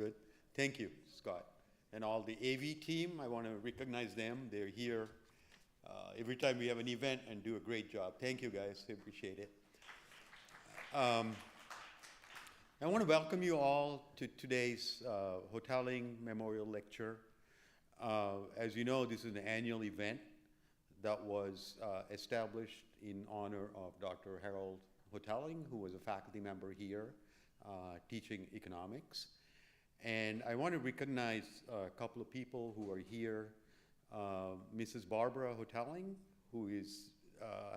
good. Thank you, Scott. And all the AV team, I want to recognize them. They're here every time we have an event and do a great job. Thank you, guys. I appreciate it. I want to welcome you all to today's Hoteling Memorial Lecture. As you know, this is an annual event that was established in honor of Dr. Harold Hoteling, who was a faculty member here teaching economics. And I want to recognize a couple of people who are here. Mrs. Barbara Hoteling, who is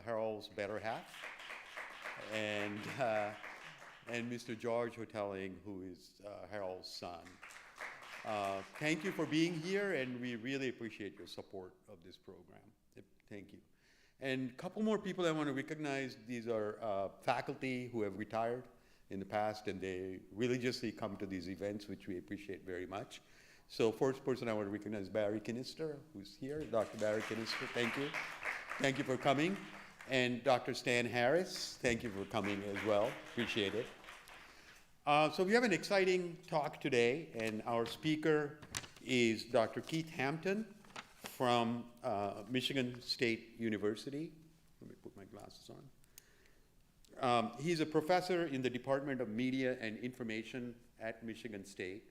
Harold's better half, and Mr. George Hoteling, who is Harold's son. Thank you for being here, and we really appreciate your support of this program. Thank you. And a couple more people I want to recognize. These are faculty who have retired in the past, and they religiously come to these events, which we appreciate very much. So first person I want to recognize Barry Kinister, who's here. Dr. Barry Kinister, thank you. Thank you for coming. And Dr. Stan Harris, thank you for coming as well. Appreciate it. So we have an exciting talk today, and our speaker is Dr. Keith Hampton from Michigan State University. Let me put my glasses on. He's a professor in the Department of Media and Information at Michigan State.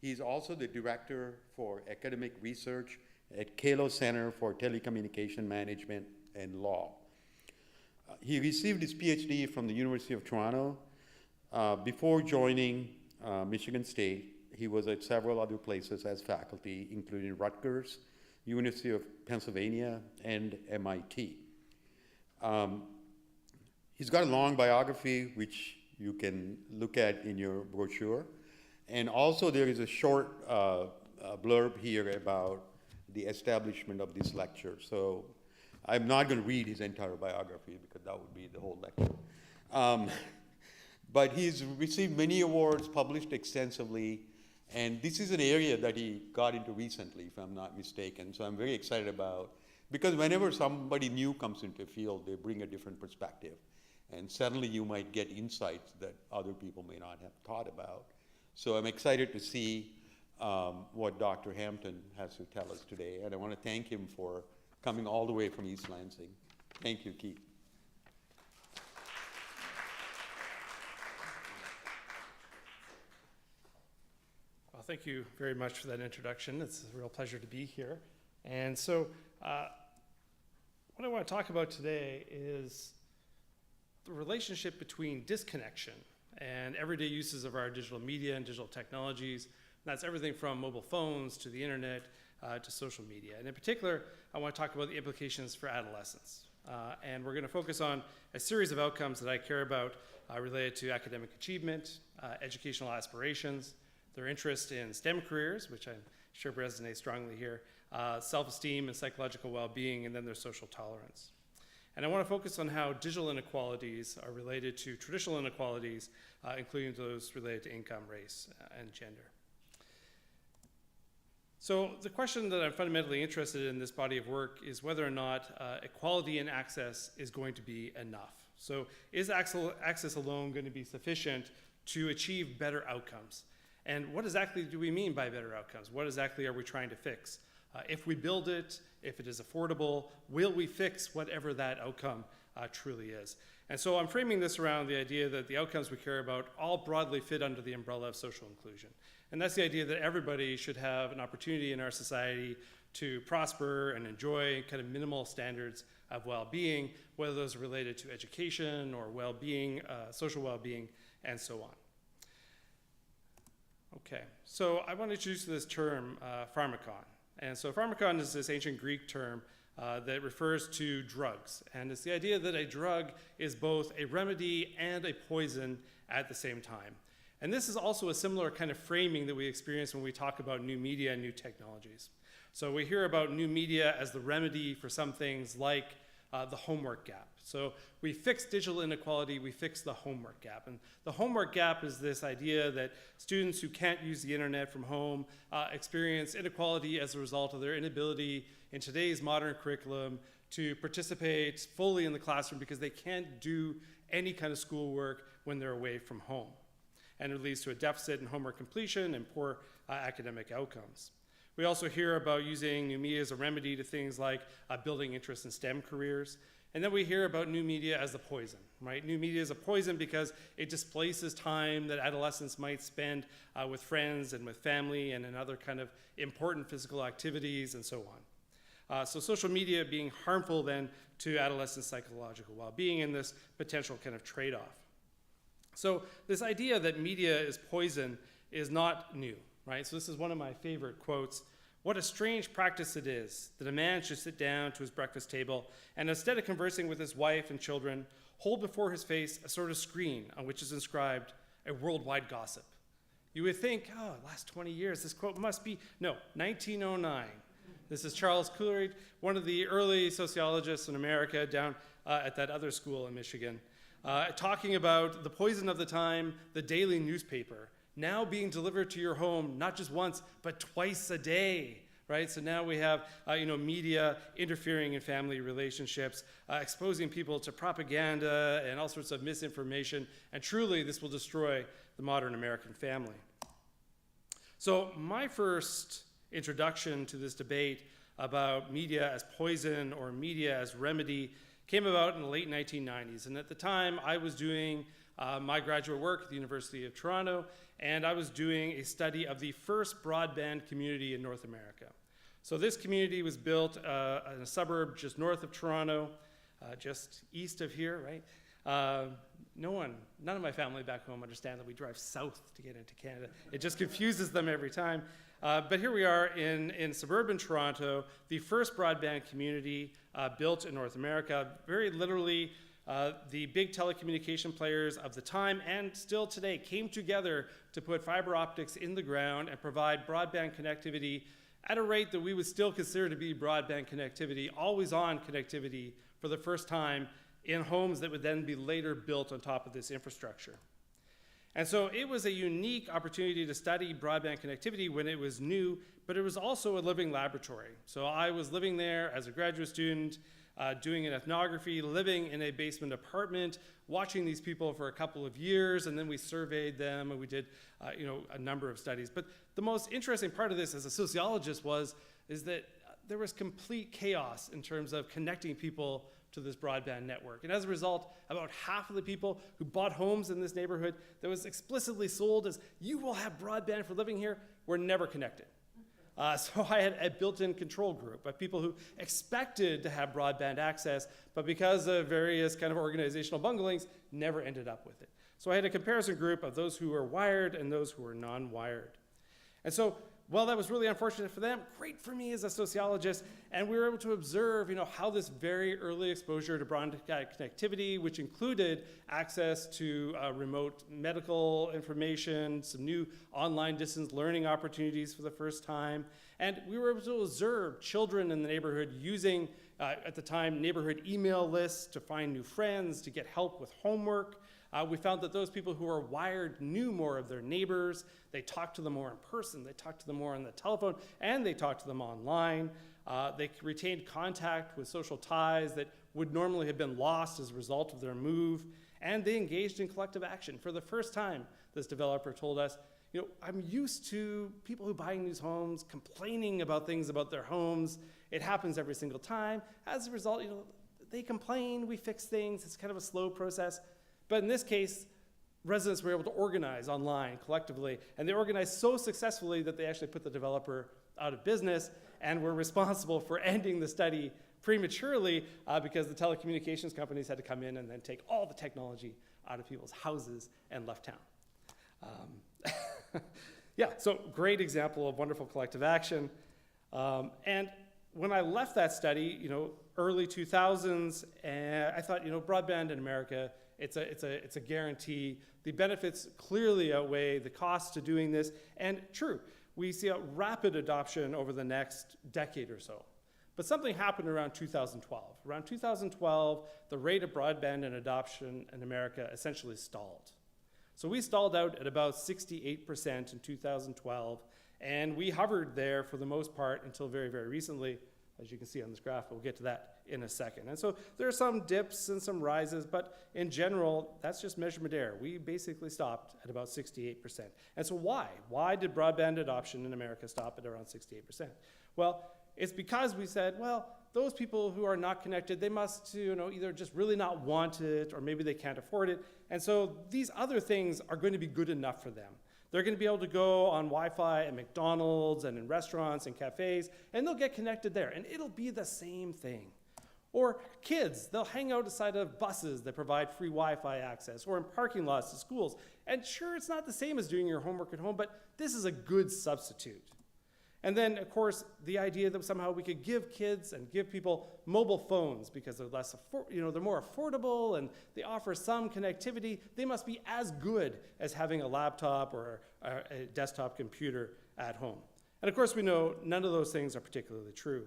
He's also the director for academic research at Kalo Center for Telecommunication Management and Law. He received his PhD from the University of Toronto. Before joining Michigan State, he was at several other places as faculty, including Rutgers, University of Pennsylvania, and MIT. He's got a long biography, which you can look at in your brochure. And also there is a short blurb here about the establishment of this lecture. So I'm not going to read his entire biography because that would be the whole lecture. But he's received many awards, published extensively, and this is an area that he got into recently, if I'm not mistaken. So I'm very excited about, because whenever somebody new comes into a field, they bring a different perspective. And suddenly you might get insights that other people may not have thought about. So I'm excited to see what Dr. Hampton has to tell us today. And I want to thank him for coming all the way from East Lansing. Thank you, Keith. Well, thank you very much for that introduction. It's a real pleasure to be here. And so what I want to talk about today is the relationship between disconnection and everyday uses of our digital media and digital technologies. And that's everything from mobile phones to the internet to social media. And in particular, I want to talk about the implications for adolescents. And we're going to focus on a series of outcomes that I care about related to academic achievement, educational aspirations, their interest in STEM careers, which I'm sure resonates strongly here, self-esteem and psychological well-being, and then their social tolerance. And I want to focus on how digital inequalities are related to traditional inequalities, including those related to income, race, and gender. So the question that I'm fundamentally interested in this body of work is whether or not equality in access is going to be enough. So is access alone going to be sufficient to achieve better outcomes? And what exactly do we mean by better outcomes? What exactly are we trying to fix? If we build it, if it is affordable, will we fix whatever that outcome truly is? And so I'm framing this around the idea that the outcomes we care about all broadly fit under the umbrella of social inclusion. And that's the idea that everybody should have an opportunity in our society to prosper and enjoy kind of minimal standards of well-being, whether those are related to education or well-being, social well-being, and so on. Okay, so I want to introduce this term, pharmakon. And so pharmakon is this ancient Greek term that refers to drugs. And it's the idea that a drug is both a remedy and a poison at the same time. And this is also a similar kind of framing that we experience when we talk about new media and new technologies. So we hear about new media as the remedy for some things like the homework gap. So we fix digital inequality, we fix the homework gap. And the homework gap is this idea that students who can't use the internet from home experience inequality as a result of their inability in today's modern curriculum to participate fully in the classroom because they can't do any kind of schoolwork when they're away from home. and it leads to a deficit in homework completion and poor academic outcomes. We also hear about using new media as a remedy to things like building interest in STEM careers. And then we hear about new media as a poison, right? New media is a poison because it displaces time that adolescents might spend with friends and with family and in other kind of important physical activities and so on. So social media being harmful then to adolescent psychological well-being and this potential kind of trade-off. So this idea that media is poison is not new, right? So this is one of my favorite quotes. "What a strange practice it is that a man should sit down to his breakfast table and instead of conversing with his wife and children, hold before his face a sort of screen on which is inscribed a worldwide gossip." You would think, oh, last 20 years, this quote must be, no, 1909. This is Charles Coolidge, one of the early sociologists in America down at that other school in Michigan, talking about the poison of the time, the daily newspaper, now being delivered to your home, not just once, but twice a day, right? So now we have, media interfering in family relationships, exposing people to propaganda and all sorts of misinformation, and truly this will destroy the modern American family. So my first introduction to this debate about media as poison or media as remedy came about in the late 1990s. And at the time, I was doing my graduate work at the University of Toronto, and I was doing a study of the first broadband community in North America. So this community was built in a suburb just north of Toronto, just east of here, right? None of my family back home understand that we drive south to get into Canada. It just confuses them every time. But here we are in suburban Toronto, the first broadband community built in North America. Very literally, the big telecommunication players of the time and still today came together to put fiber optics in the ground and provide broadband connectivity at a rate that we would still consider to be broadband connectivity, always-on connectivity for the first time in homes that would then be later built on top of this infrastructure. And so it was a unique opportunity to study broadband connectivity when it was new, but it was also a living laboratory. So I was living there as a graduate student, doing an ethnography, living in a basement apartment, watching these people for a couple of years, and then we surveyed them and we did a number of studies. But the most interesting part of this as a sociologist is that there was complete chaos in terms of connecting people to this broadband network. And as a result, about half of the people who bought homes in this neighborhood that was explicitly sold as, you will have broadband for living here, were never connected. So I had a built-in control group of people who expected to have broadband access, but because of various kind of organizational bunglings, never ended up with it. So I had a comparison group of those who were wired and those who were non-wired. And so, well, that was really unfortunate for them, great for me as a sociologist, and we were able to observe, how this very early exposure to broadband connectivity, which included access to remote medical information, some new online distance learning opportunities for the first time, and we were able to observe children in the neighborhood using, at the time, neighborhood email lists to find new friends, to get help with homework. We found that those people who were wired knew more of their neighbors. They talked to them more in person, they talked to them more on the telephone, and they talked to them online. They retained contact with social ties that would normally have been lost as a result of their move, and they engaged in collective action. For the first time, this developer told us, I'm used to people who buying these homes complaining about things about their homes. It happens every single time. As a result, they complain, we fix things. It's kind of a slow process. But in this case, residents were able to organize online collectively, and they organized so successfully that they actually put the developer out of business and were responsible for ending the study prematurely because the telecommunications companies had to come in and then take all the technology out of people's houses and left town. So great example of wonderful collective action. And when I left that study, early 2000s, I thought, broadband in America, it's a guarantee. The benefits clearly outweigh the costs to doing this. And true, we see a rapid adoption over the next decade or so. But something happened around 2012. Around 2012, the rate of broadband and adoption in America essentially stalled. So we stalled out at about 68% in 2012, and we hovered there for the most part until very, very recently. as you can see on this graph. We'll get to that in a second. And so there are some dips and some rises, but in general, that's just measurement error. We basically stopped at about 68%. And so why? Why did broadband adoption in America stop at around 68%? Well, it's because we said, well, those people who are not connected, they must either just really not want it, or maybe they can't afford it. And so these other things are going to be good enough for them. They're going to be able to go on Wi-Fi at McDonald's and in restaurants and cafes, and they'll get connected there, and it'll be the same thing. Or kids, they'll hang out beside of buses that provide free Wi-Fi access, or in parking lots of schools. And sure, it's not the same as doing your homework at home, but this is a good substitute. And then, of course, the idea that somehow we could give kids and give people mobile phones because they're they're more affordable and they offer some connectivity. They must be as good as having a laptop or a desktop computer at home. And of course, we know none of those things are particularly true.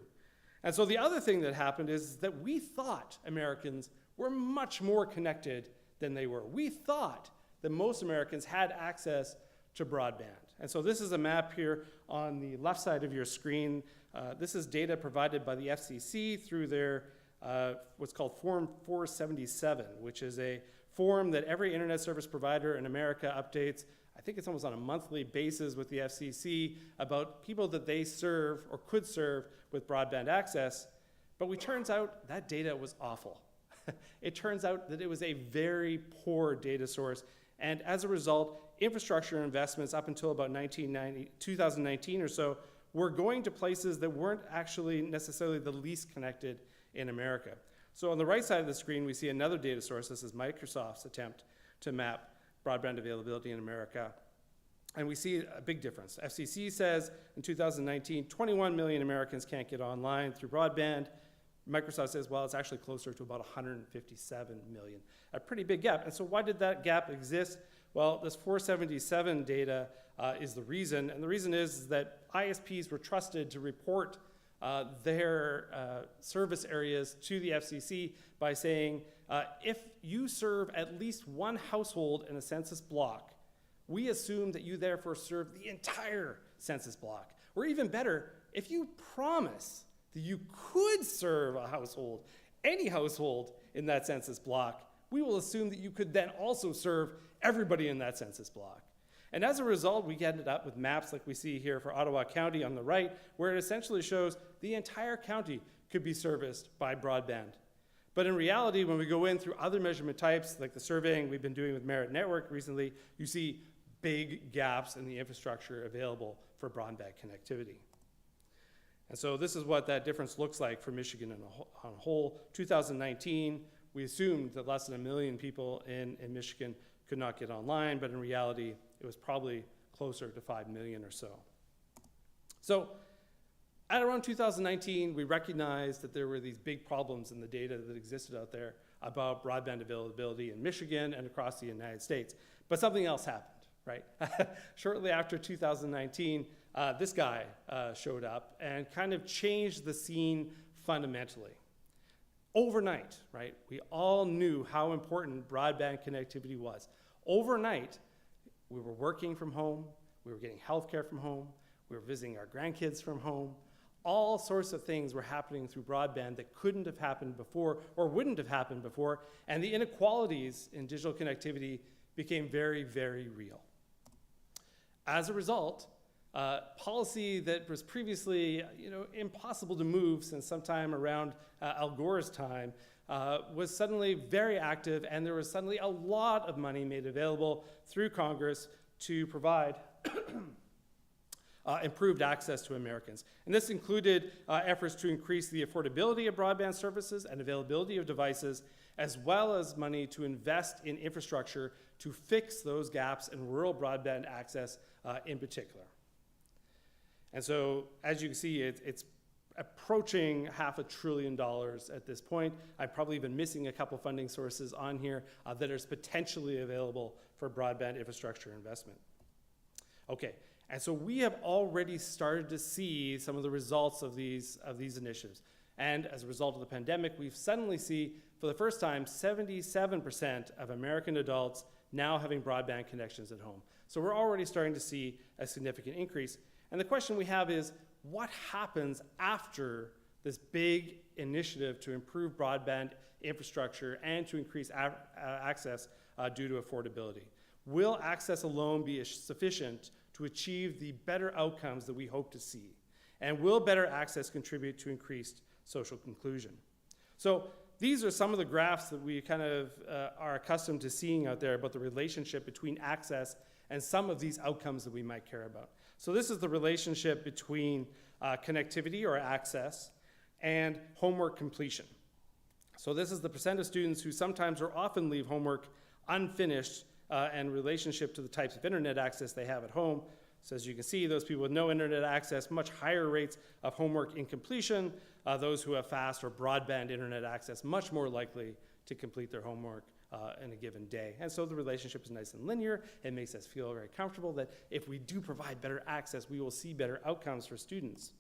And so the other thing that happened is that we thought Americans were much more connected than they were. We thought that most Americans had access to broadband. And so this is a map here on the left side of your screen. This is data provided by the FCC through their what's called Form 477, which is a form that every internet service provider in America updates. I think it's almost on a monthly basis with the FCC about people that they serve or could serve with broadband access. But it turns out that data was awful. It turns out that it was a very poor data source. And as a result, infrastructure investments up until about 2019 or so were going to places that weren't actually necessarily the least connected in America. So on the right side of the screen, we see another data source. This is Microsoft's attempt to map broadband availability in America. And we see a big difference. FCC says in 2019, 21 million Americans can't get online through broadband. Microsoft says, well, it's actually closer to about 157 million, a pretty big gap. And so why did that gap exist? Well, this 477 data is the reason, and the reason is that ISPs were trusted to report their service areas to the FCC by saying, if you serve at least one household in a census block, we assume that you therefore serve the entire census block. Or even better, if you promise that you could serve a household, any household in that census block, we will assume that you could then also serve everybody in that census block. And as a result, we ended up with maps like we see here for Ottawa County on the right, where it essentially shows the entire county could be serviced by broadband. But in reality, when we go in through other measurement types, like the surveying we've been doing with Merit Network recently, you see big gaps in the infrastructure available for broadband connectivity. And so this is what that difference looks like for Michigan on a whole. 2019, we assumed that less than 1 million people in Michigan could not get online, but in reality, it was probably closer to 5 million or so. So at around 2019, we recognized that there were these big problems in the data that existed out there about broadband availability in Michigan and across the United States. But something else happened, right? Shortly after 2019, this guy showed up and kind of changed the scene fundamentally. Overnight, right? We all knew how important broadband connectivity was. Overnight, we were working from home, we were getting healthcare from home, we were visiting our grandkids from home. All sorts of things were happening through broadband that couldn't have happened before or wouldn't have happened before, and the inequalities in digital connectivity became very, very real. As a result, policy that was previously impossible to move since sometime around Al Gore's time was suddenly very active, and there was suddenly a lot of money made available through Congress to provide improved access to Americans. And this included efforts to increase the affordability of broadband services and availability of devices, as well as money to invest in infrastructure to fix those gaps in rural broadband access in particular. And so, as you can see, it's approaching $500 billion at this point. I'm probably even missing a couple funding sources on here that are potentially available for broadband infrastructure investment. Okay, and so we have already started to see some of the results of these initiatives. And as a result of the pandemic, we've suddenly see, for the first time, 77% of American adults now having broadband connections at home. So we're already starting to see a significant increase. And the question we have is, what happens after this big initiative to improve broadband infrastructure and to increase access due to affordability. Will access alone be sufficient to achieve the better outcomes that we hope to see? And will better access contribute to increased social inclusion? So these are some of the graphs that we kind of are accustomed to seeing out there about the relationship between access and some of these outcomes that we might care about. So this is the relationship between connectivity or access and homework completion. So this is the percent of students who sometimes or often leave homework unfinished and relationship to the types of internet access they have at home. So as you can see, those people with no internet access, much higher rates of homework incompletion. Those who have fast or broadband internet access, much more likely to complete their homework in a given day. And so the relationship is nice and linear. It makes us feel very comfortable that if we do provide better access, we will see better outcomes for students.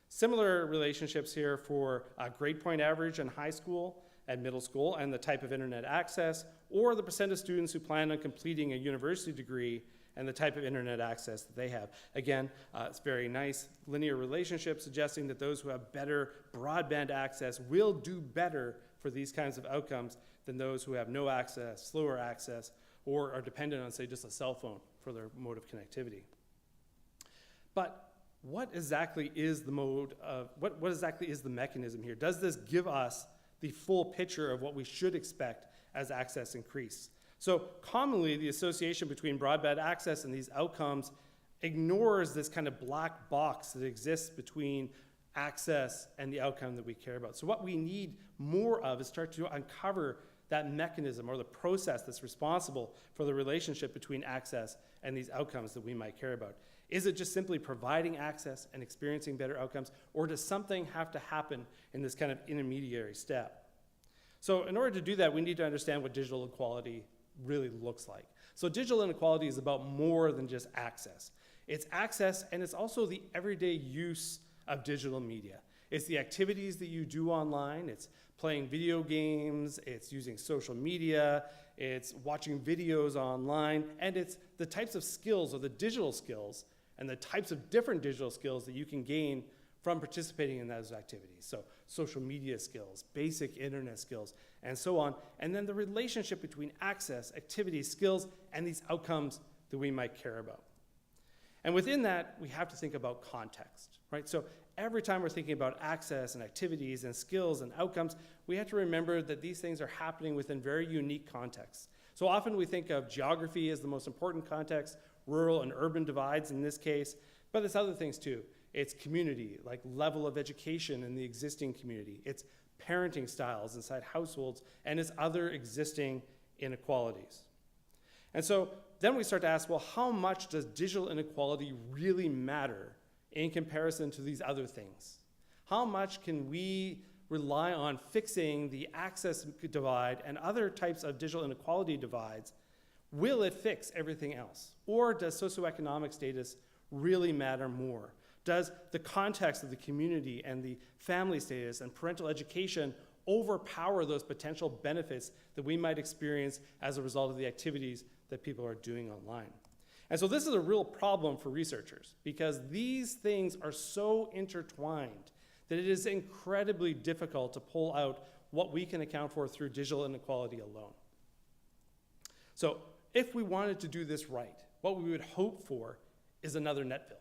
Similar relationships here for grade point average in high school and middle school and the type of internet access, or the percent of students who plan on completing a university degree and the type of internet access that they have. Again, it's very nice linear relationship suggesting that those who have better broadband access will do better for these kinds of outcomes than those who have no access, slower access, or are dependent on, say, just a cell phone for their mode of connectivity. But what exactly is the what exactly is the mechanism here? Does this give us the full picture of what we should expect as access increases? So commonly, the association between broadband access and these outcomes ignores this kind of black box that exists between access and the outcome that we care about. So what we need more of is start to uncover that mechanism or the process that's responsible for the relationship between access and these outcomes that we might care about. Is it just simply providing access and experiencing better outcomes, or does something have to happen in this kind of intermediary step? So in order to do that, we need to understand what digital equality really looks like. So digital inequality is about more than just access. It's access, and it's also the everyday use of digital media. It's the activities that you do online. It's playing video games. It's using social media. It's watching videos online. And it's the types of skills or the digital skills and the types of different digital skills that you can gain from participating in those activities. So social media skills, basic internet skills, and so on. And then the relationship between access, activities, skills, and these outcomes that we might care about. And within that, we have to think about context, right? So every time we're thinking about access and activities and skills and outcomes, we have to remember that these things are happening within very unique contexts. So often we think of geography as the most important context, rural and urban divides in this case, but there's other things too. It's community, like level of education in the existing community. It's parenting styles inside households, and it's other existing inequalities. And so then we start to ask, well, how much does digital inequality really matter in comparison to these other things? How much can we rely on fixing the access divide and other types of digital inequality divides? Will it fix everything else? Or does socioeconomic status really matter more? Does the context of the community and the family status and parental education overpower those potential benefits that we might experience as a result of the activities that people are doing online? And so this is a real problem for researchers because these things are so intertwined that it is incredibly difficult to pull out what we can account for through digital inequality alone. So if we wanted to do this right, what we would hope for is another Netville.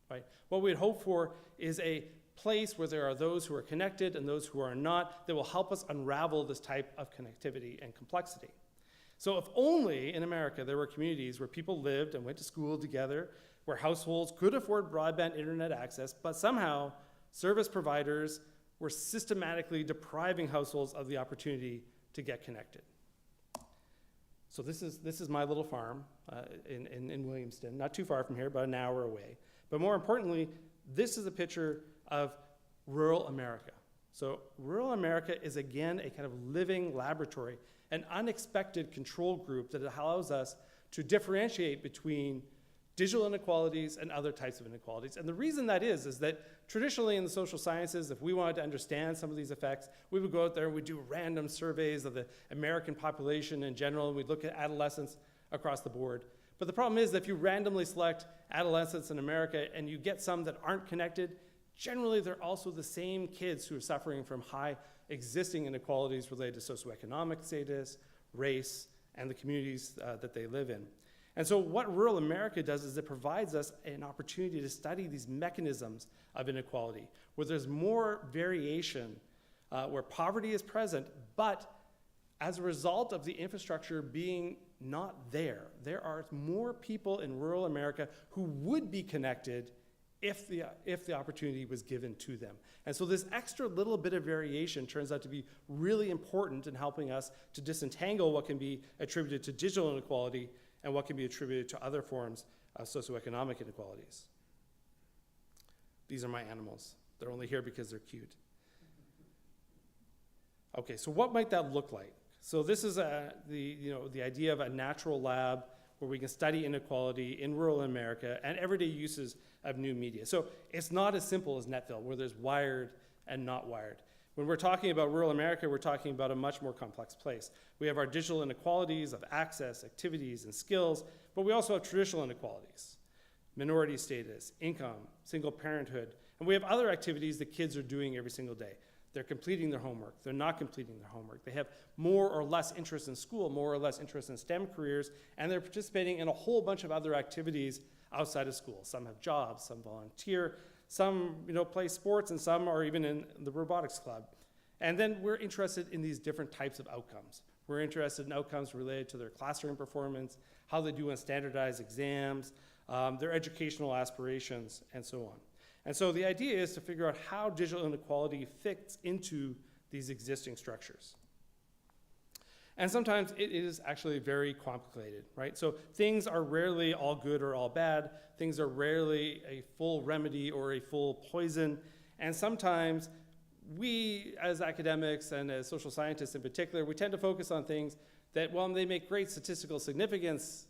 Right? What we'd hope for is a place where there are those who are connected and those who are not that will help us unravel this type of connectivity and complexity. So if only in America there were communities where people lived and went to school together, where households could afford broadband internet access, but somehow service providers were systematically depriving households of the opportunity to get connected. So this is my little farm in Williamston, not too far from here, about an hour away. But more importantly, this is a picture of rural America. So rural America is, again, a kind of living laboratory, an unexpected control group that allows us to differentiate between digital inequalities and other types of inequalities. And the reason that is that traditionally in the social sciences, if we wanted to understand some of these effects, we would go out there and we'd do random surveys of the American population in general, and we'd look at adolescents across the board. But the problem is that if you randomly select adolescents in America and you get some that aren't connected, generally they're also the same kids who are suffering from high existing inequalities related to socioeconomic status, race, and the communities that they live in. And so what rural America does is it provides us an opportunity to study these mechanisms of inequality, where there's more variation, where poverty is present, but as a result of the infrastructure being not there, there are more people in rural America who would be connected if the opportunity was given to them. And so this extra little bit of variation turns out to be really important in helping us to disentangle what can be attributed to digital inequality and what can be attributed to other forms of socioeconomic inequalities. These are my animals. They're only here because they're cute. Okay, so what might that look like? So this is the idea of a natural lab where we can study inequality in rural America and everyday uses of new media. So it's not as simple as Netville, where there's wired and not wired. When we're talking about rural America, we're talking about a much more complex place. We have our digital inequalities of access, activities, and skills, but we also have traditional inequalities, minority status, income, single parenthood, and we have other activities that kids are doing every single day. They're completing their homework, they're not completing their homework, they have more or less interest in school, more or less interest in STEM careers, and they're participating in a whole bunch of other activities outside of school. Some have jobs, some volunteer, some play sports, and some are even in the robotics club. And then we're interested in these different types of outcomes. We're interested in outcomes related to their classroom performance, how they do on standardized exams, their educational aspirations, and so on. And so the idea is to figure out how digital inequality fits into these existing structures. And sometimes it is actually very complicated, right? So things are rarely all good or all bad. Things are rarely a full remedy or a full poison. And sometimes we, as academics and as social scientists in particular, we tend to focus on things that, while they make great statistical significance,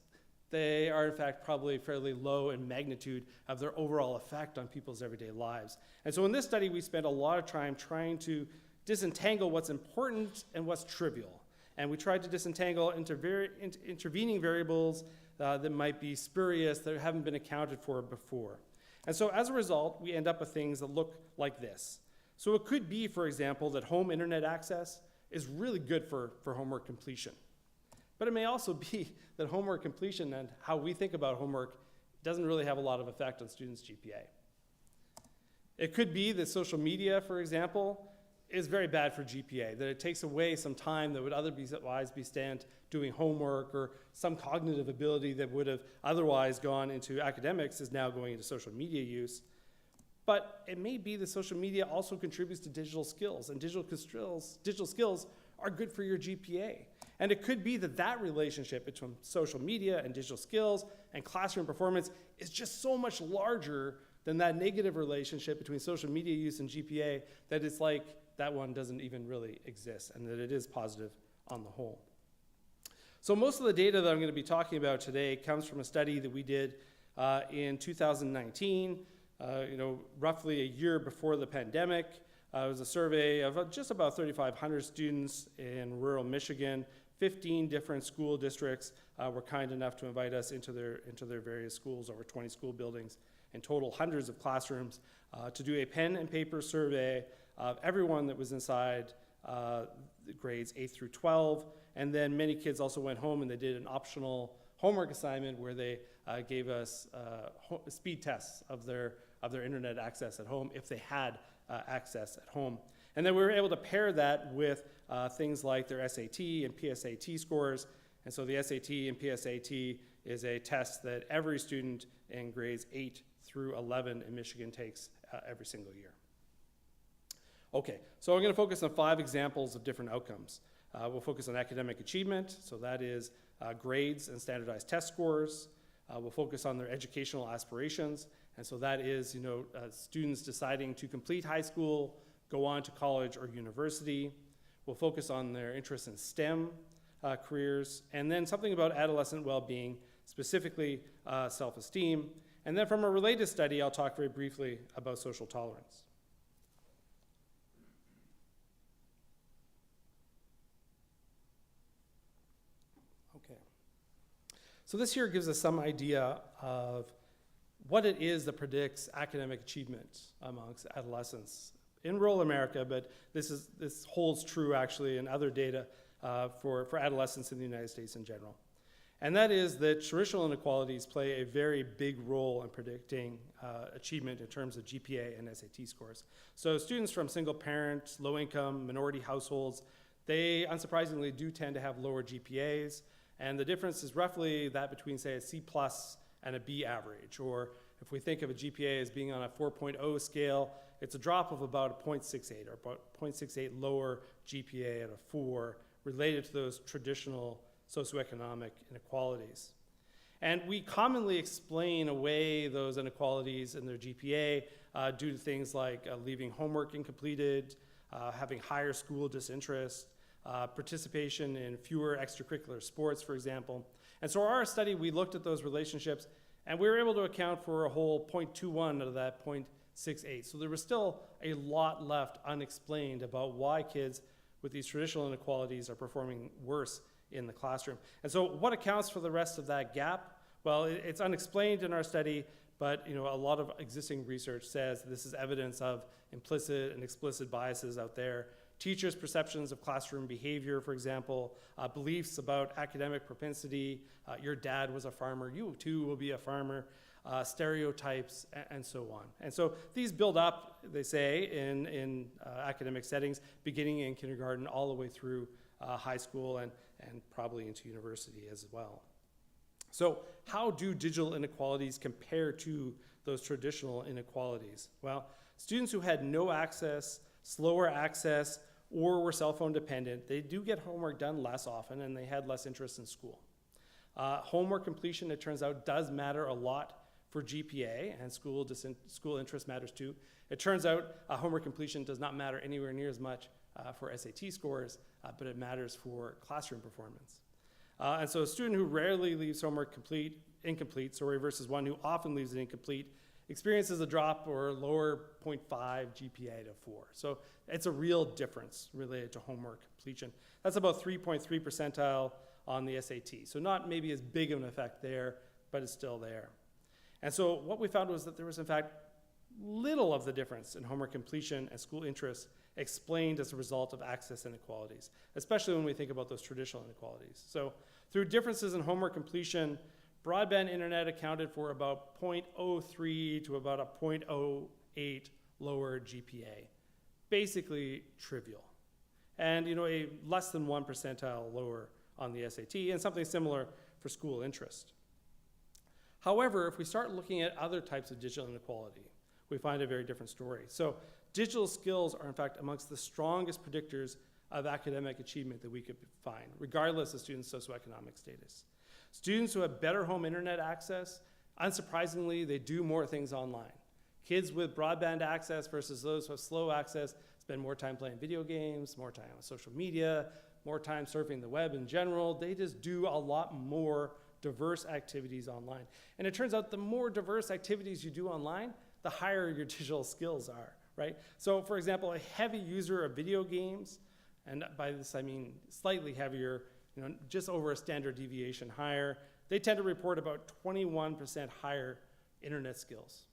they are in fact probably fairly low in magnitude of their overall effect on people's everyday lives. And so in this study, we spent a lot of time trying to disentangle what's important and what's trivial. And we tried to disentangle intervening variables that might be spurious, that haven't been accounted for before. And so as a result, we end up with things that look like this. So it could be, for example, that home internet access is really good for homework completion. But it may also be that homework completion and how we think about homework doesn't really have a lot of effect on students' GPA. It could be that social media, for example, is very bad for GPA, that it takes away some time that would otherwise be spent doing homework, or some cognitive ability that would have otherwise gone into academics is now going into social media use. But it may be that social media also contributes to digital skills, and digital skills are good for your GPA. And it could be that that relationship between social media and digital skills and classroom performance is just so much larger than that negative relationship between social media use and GPA that it's like that one doesn't even really exist, and that it is positive on the whole. So most of the data that I'm going to be talking about today comes from a study that we did in 2019, roughly a year before the pandemic. It was a survey of just about 3,500 students in rural Michigan. 15 different school districts were kind enough to invite us into their various schools, over 20 school buildings, in total hundreds of classrooms, to do a pen and paper survey of everyone that was inside grades 8 through 12. And then many kids also went home and they did an optional homework assignment where they gave us speed tests of their internet access at home, if they had access at home. And then we were able to pair that with things like their SAT and PSAT scores. And so the SAT and PSAT is a test that every student in grades 8 through 11 in Michigan takes every single year. Okay, so I'm going to focus on 5 examples of different outcomes. We'll focus on academic achievement, so that is grades and standardized test scores. We'll focus on their educational aspirations, and so that is students deciding to complete high school, go on to college or university. We'll focus on their interest in STEM careers, and then something about adolescent well-being, specifically self-esteem. And then from a related study, I'll talk very briefly about social tolerance. Okay. So this here gives us some idea of what it is that predicts academic achievement amongst adolescents in rural America, but this holds true actually in other data for adolescents in the United States in general. And that is that traditional inequalities play a very big role in predicting achievement in terms of GPA and SAT scores. So students from single parent, low income, minority households, they unsurprisingly do tend to have lower GPAs, and the difference is roughly that between, say, a C plus and a B average, or if we think of a GPA as being on a 4.0 scale, it's a drop of about a 0.68 or about 0.68 lower GPA at a 4 related to those traditional socioeconomic inequalities. And we commonly explain away those inequalities in their GPA due to things like leaving homework incompleted, having higher school disinterest, participation in fewer extracurricular sports, for example. And so our study, we looked at those relationships, and we were able to account for a whole 0.21 out of that 0.68. So there was still a lot left unexplained about why kids with these traditional inequalities are performing worse in the classroom. And so what accounts for the rest of that gap? Well, it's unexplained in our study, but a lot of existing research says this is evidence of implicit and explicit biases out there. Teachers' perceptions of classroom behavior, for example, beliefs about academic propensity, your dad was a farmer, you too will be a farmer, stereotypes, and so on. And so these build up, they say, in academic settings, beginning in kindergarten all the way through high school and probably into university as well. So how do digital inequalities compare to those traditional inequalities? Well, students who had no access, slower access, or were cell phone dependent, they do get homework done less often and they had less interest in school. Homework completion, it turns out, does matter a lot for GPA, and school interest matters too. It turns out homework completion does not matter anywhere near as much for SAT scores, but it matters for classroom performance. And so a student who rarely leaves homework incomplete, versus one who often leaves it incomplete, experiences a drop or lower 0.5 GPA to 4. So it's a real difference related to homework completion. That's about 3.3 percentile on the SAT. So not maybe as big of an effect there, but it's still there. And so what we found was that there was in fact little of the difference in homework completion and school interest explained as a result of access inequalities, especially when we think about those traditional inequalities. So through differences in homework completion, broadband internet accounted for about 0.03 to about a 0.08 lower GPA. Basically trivial. And a less than 1 percentile lower on the SAT, and something similar for school interest. However, if we start looking at other types of digital inequality, we find a very different story. So digital skills are in fact amongst the strongest predictors of academic achievement that we could find, regardless of students' socioeconomic status. Students who have better home internet access, unsurprisingly, they do more things online. Kids with broadband access versus those who have slow access spend more time playing video games, more time on social media, more time surfing the web in general. They just do a lot more diverse activities online. And it turns out the more diverse activities you do online, the higher your digital skills are, right? So for example, a heavy user of video games, and by this I mean slightly heavier, just over a standard deviation higher, they tend to report about 21% higher internet skills.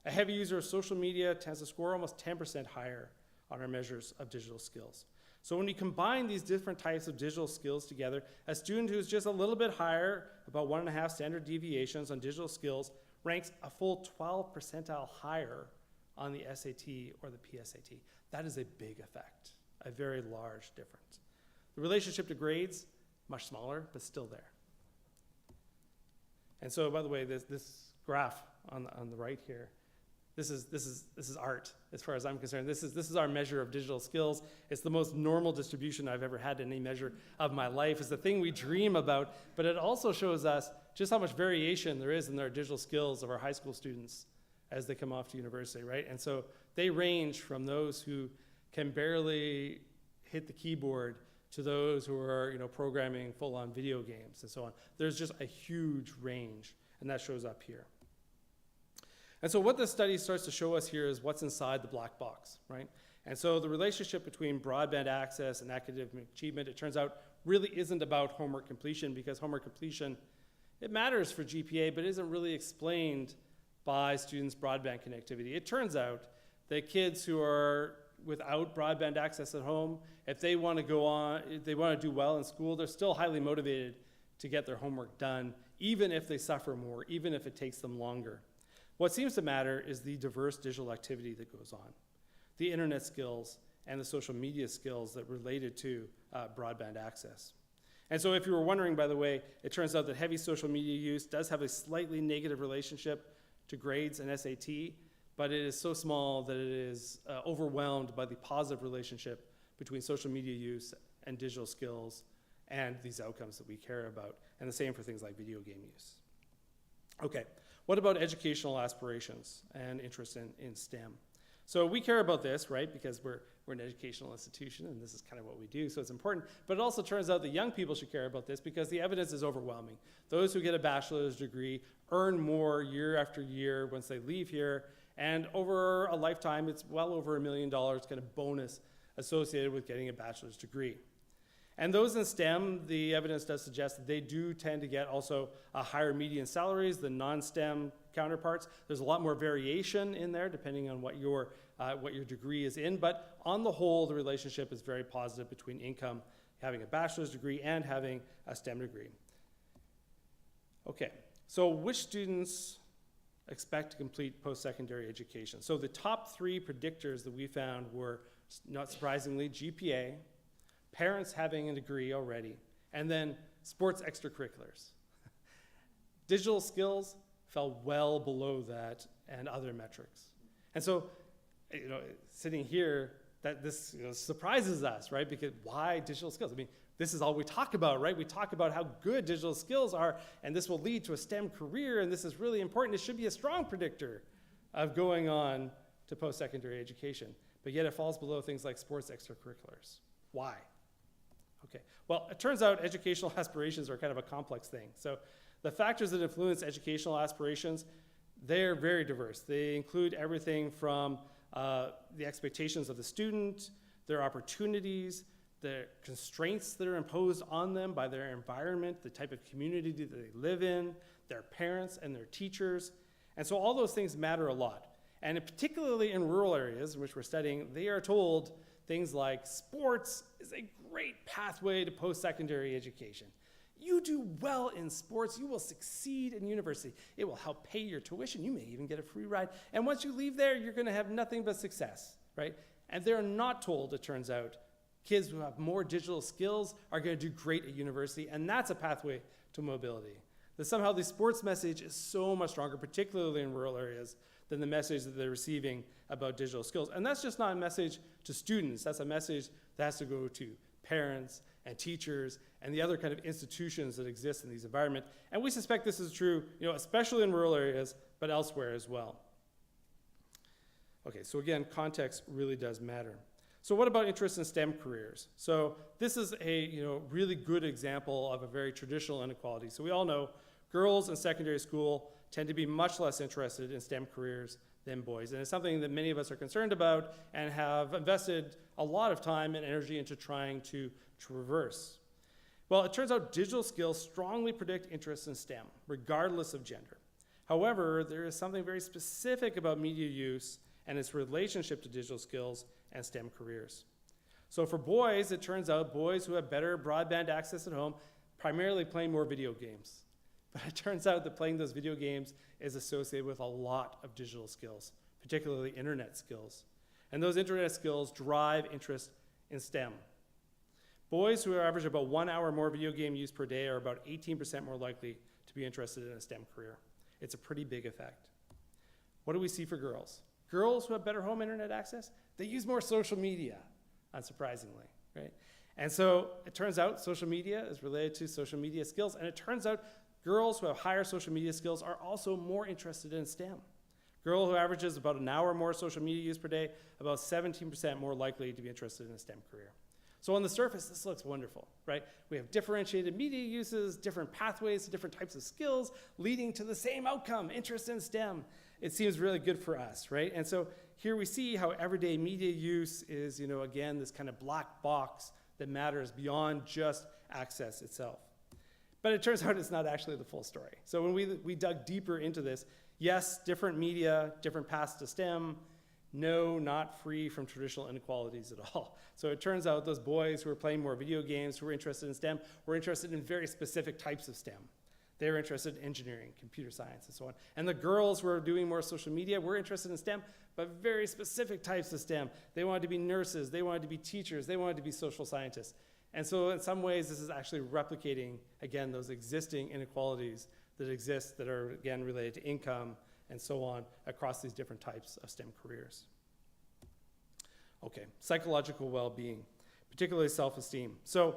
A heavy user of social media tends to score almost 10% higher on our measures of digital skills. So when you combine these different types of digital skills together, a student who's just a little bit higher, about 1.5 standard deviations on digital skills, ranks a full 12 percentile higher on the SAT or the PSAT. That is a big effect, a very large difference. The relationship to grades, much smaller, but still there. And so, by the way, this graph on the right here, this is art as far as I'm concerned. This is our measure of digital skills. It's the most normal distribution I've ever had in any measure of my life. It's the thing we dream about, but it also shows us just how much variation there is in our digital skills of our high school students as they come off to university, right? And so they range from those who can barely hit the keyboard to those who are, programming full-on video games and so on. There's just a huge range, and that shows up here. And so what this study starts to show us here is what's inside the black box, right? And so the relationship between broadband access and academic achievement, it turns out, really isn't about homework completion, because homework completion, it matters for GPA, but isn't really explained by students' broadband connectivity. It turns out that kids who are without broadband access at home, if they want to go on, if they want to do well in school, they're still highly motivated to get their homework done, even if they suffer more, even if it takes them longer. What seems to matter is the diverse digital activity that goes on, the internet skills and the social media skills that related to broadband access. And so if you were wondering, by the way, it turns out that heavy social media use does have a slightly negative relationship to grades and SAT, but it is so small that it is overwhelmed by the positive relationship between social media use and digital skills and these outcomes that we care about. And the same for things like video game use. Okay, what about educational aspirations and interest in STEM? So we care about this, right, because we're an educational institution and this is kind of what we do, so it's important. But it also turns out that young people should care about this because the evidence is overwhelming. Those who get a bachelor's degree earn more year after year once they leave here, and over a lifetime, it's well over $1 million kind of bonus associated with getting a bachelor's degree. And those in STEM, the evidence does suggest that they do tend to get also higher median salaries than non-STEM counterparts. There's a lot more variation in there depending on what your degree is in, but on the whole, the relationship is very positive between income, having a bachelor's degree, and having a STEM degree. Okay, so which students expect to complete post-secondary education? So the top 3 predictors that we found were, not surprisingly, GPA, parents having a degree already, and then sports extracurriculars. Digital skills fell well below that and other metrics. And so, sitting here, that this surprises us, right? Because why digital skills? I mean, this is all we talk about, right? We talk about how good digital skills are, and this will lead to a STEM career, and this is really important. It should be a strong predictor of going on to post-secondary education. But yet it falls below things like sports extracurriculars. Why? Okay, well, it turns out educational aspirations are kind of a complex thing. So the factors that influence educational aspirations, they're very diverse. They include everything from the expectations of the student, their opportunities, the constraints that are imposed on them by their environment, the type of community that they live in, their parents and their teachers. And so all those things matter a lot. And particularly in rural areas in which we're studying, they are told things like sports is a great pathway to post-secondary education. You do well in sports, you will succeed in university. It will help pay your tuition. You may even get a free ride. And once you leave there, you're going to have nothing but success, right? And they're not told, it turns out, kids who have more digital skills are going to do great at university, and that's a pathway to mobility. That somehow the sports message is so much stronger, particularly in rural areas, than the message that they're receiving about digital skills. And that's just not a message to students. That's a message that has to go to parents and teachers and the other kind of institutions that exist in these environments. And we suspect this is true, especially in rural areas, but elsewhere as well. Okay, so again, context really does matter. So what about interest in STEM careers? So this is a really good example of a very traditional inequality. So we all know girls in secondary school tend to be much less interested in STEM careers than boys. And it's something that many of us are concerned about and have invested a lot of time and energy into trying to reverse. Well, it turns out digital skills strongly predict interest in STEM, regardless of gender. However, there is something very specific about media use and its relationship to digital skills and STEM careers. So for boys, it turns out boys who have better broadband access at home primarily play more video games. But it turns out that playing those video games is associated with a lot of digital skills, particularly internet skills. And those internet skills drive interest in STEM. Boys who average about 1 hour more video game use per day are about 18% more likely to be interested in a STEM career. It's a pretty big effect. What do we see for girls? Girls who have better home internet access, they use more social media, unsurprisingly, right? And so it turns out social media is related to social media skills, and it turns out girls who have higher social media skills are also more interested in STEM. Girl who averages about an hour more social media use per day, about 17% more likely to be interested in a STEM career. So on the surface, this looks wonderful, right? We have differentiated media uses, different pathways to different types of skills, leading to the same outcome, interest in STEM. It seems really good for us, right? And so here we see how everyday media use is, again, this kind of black box that matters beyond just access itself. But it turns out it's not actually the full story. So when we dug deeper into this, Yes, different media, different paths to STEM. No, not free from traditional inequalities at all. So it turns out those boys who were playing more video games, who were interested in STEM, were interested in very specific types of STEM. They were interested in engineering, computer science, and so on. And the girls who were doing more social media were interested in STEM, but very specific types of STEM. They wanted to be nurses, they wanted to be teachers, they wanted to be social scientists. And so in some ways, this is actually replicating, again, those existing inequalities that exist that are, again, related to income and so on across these different types of STEM careers. Okay, psychological well-being, particularly self-esteem. So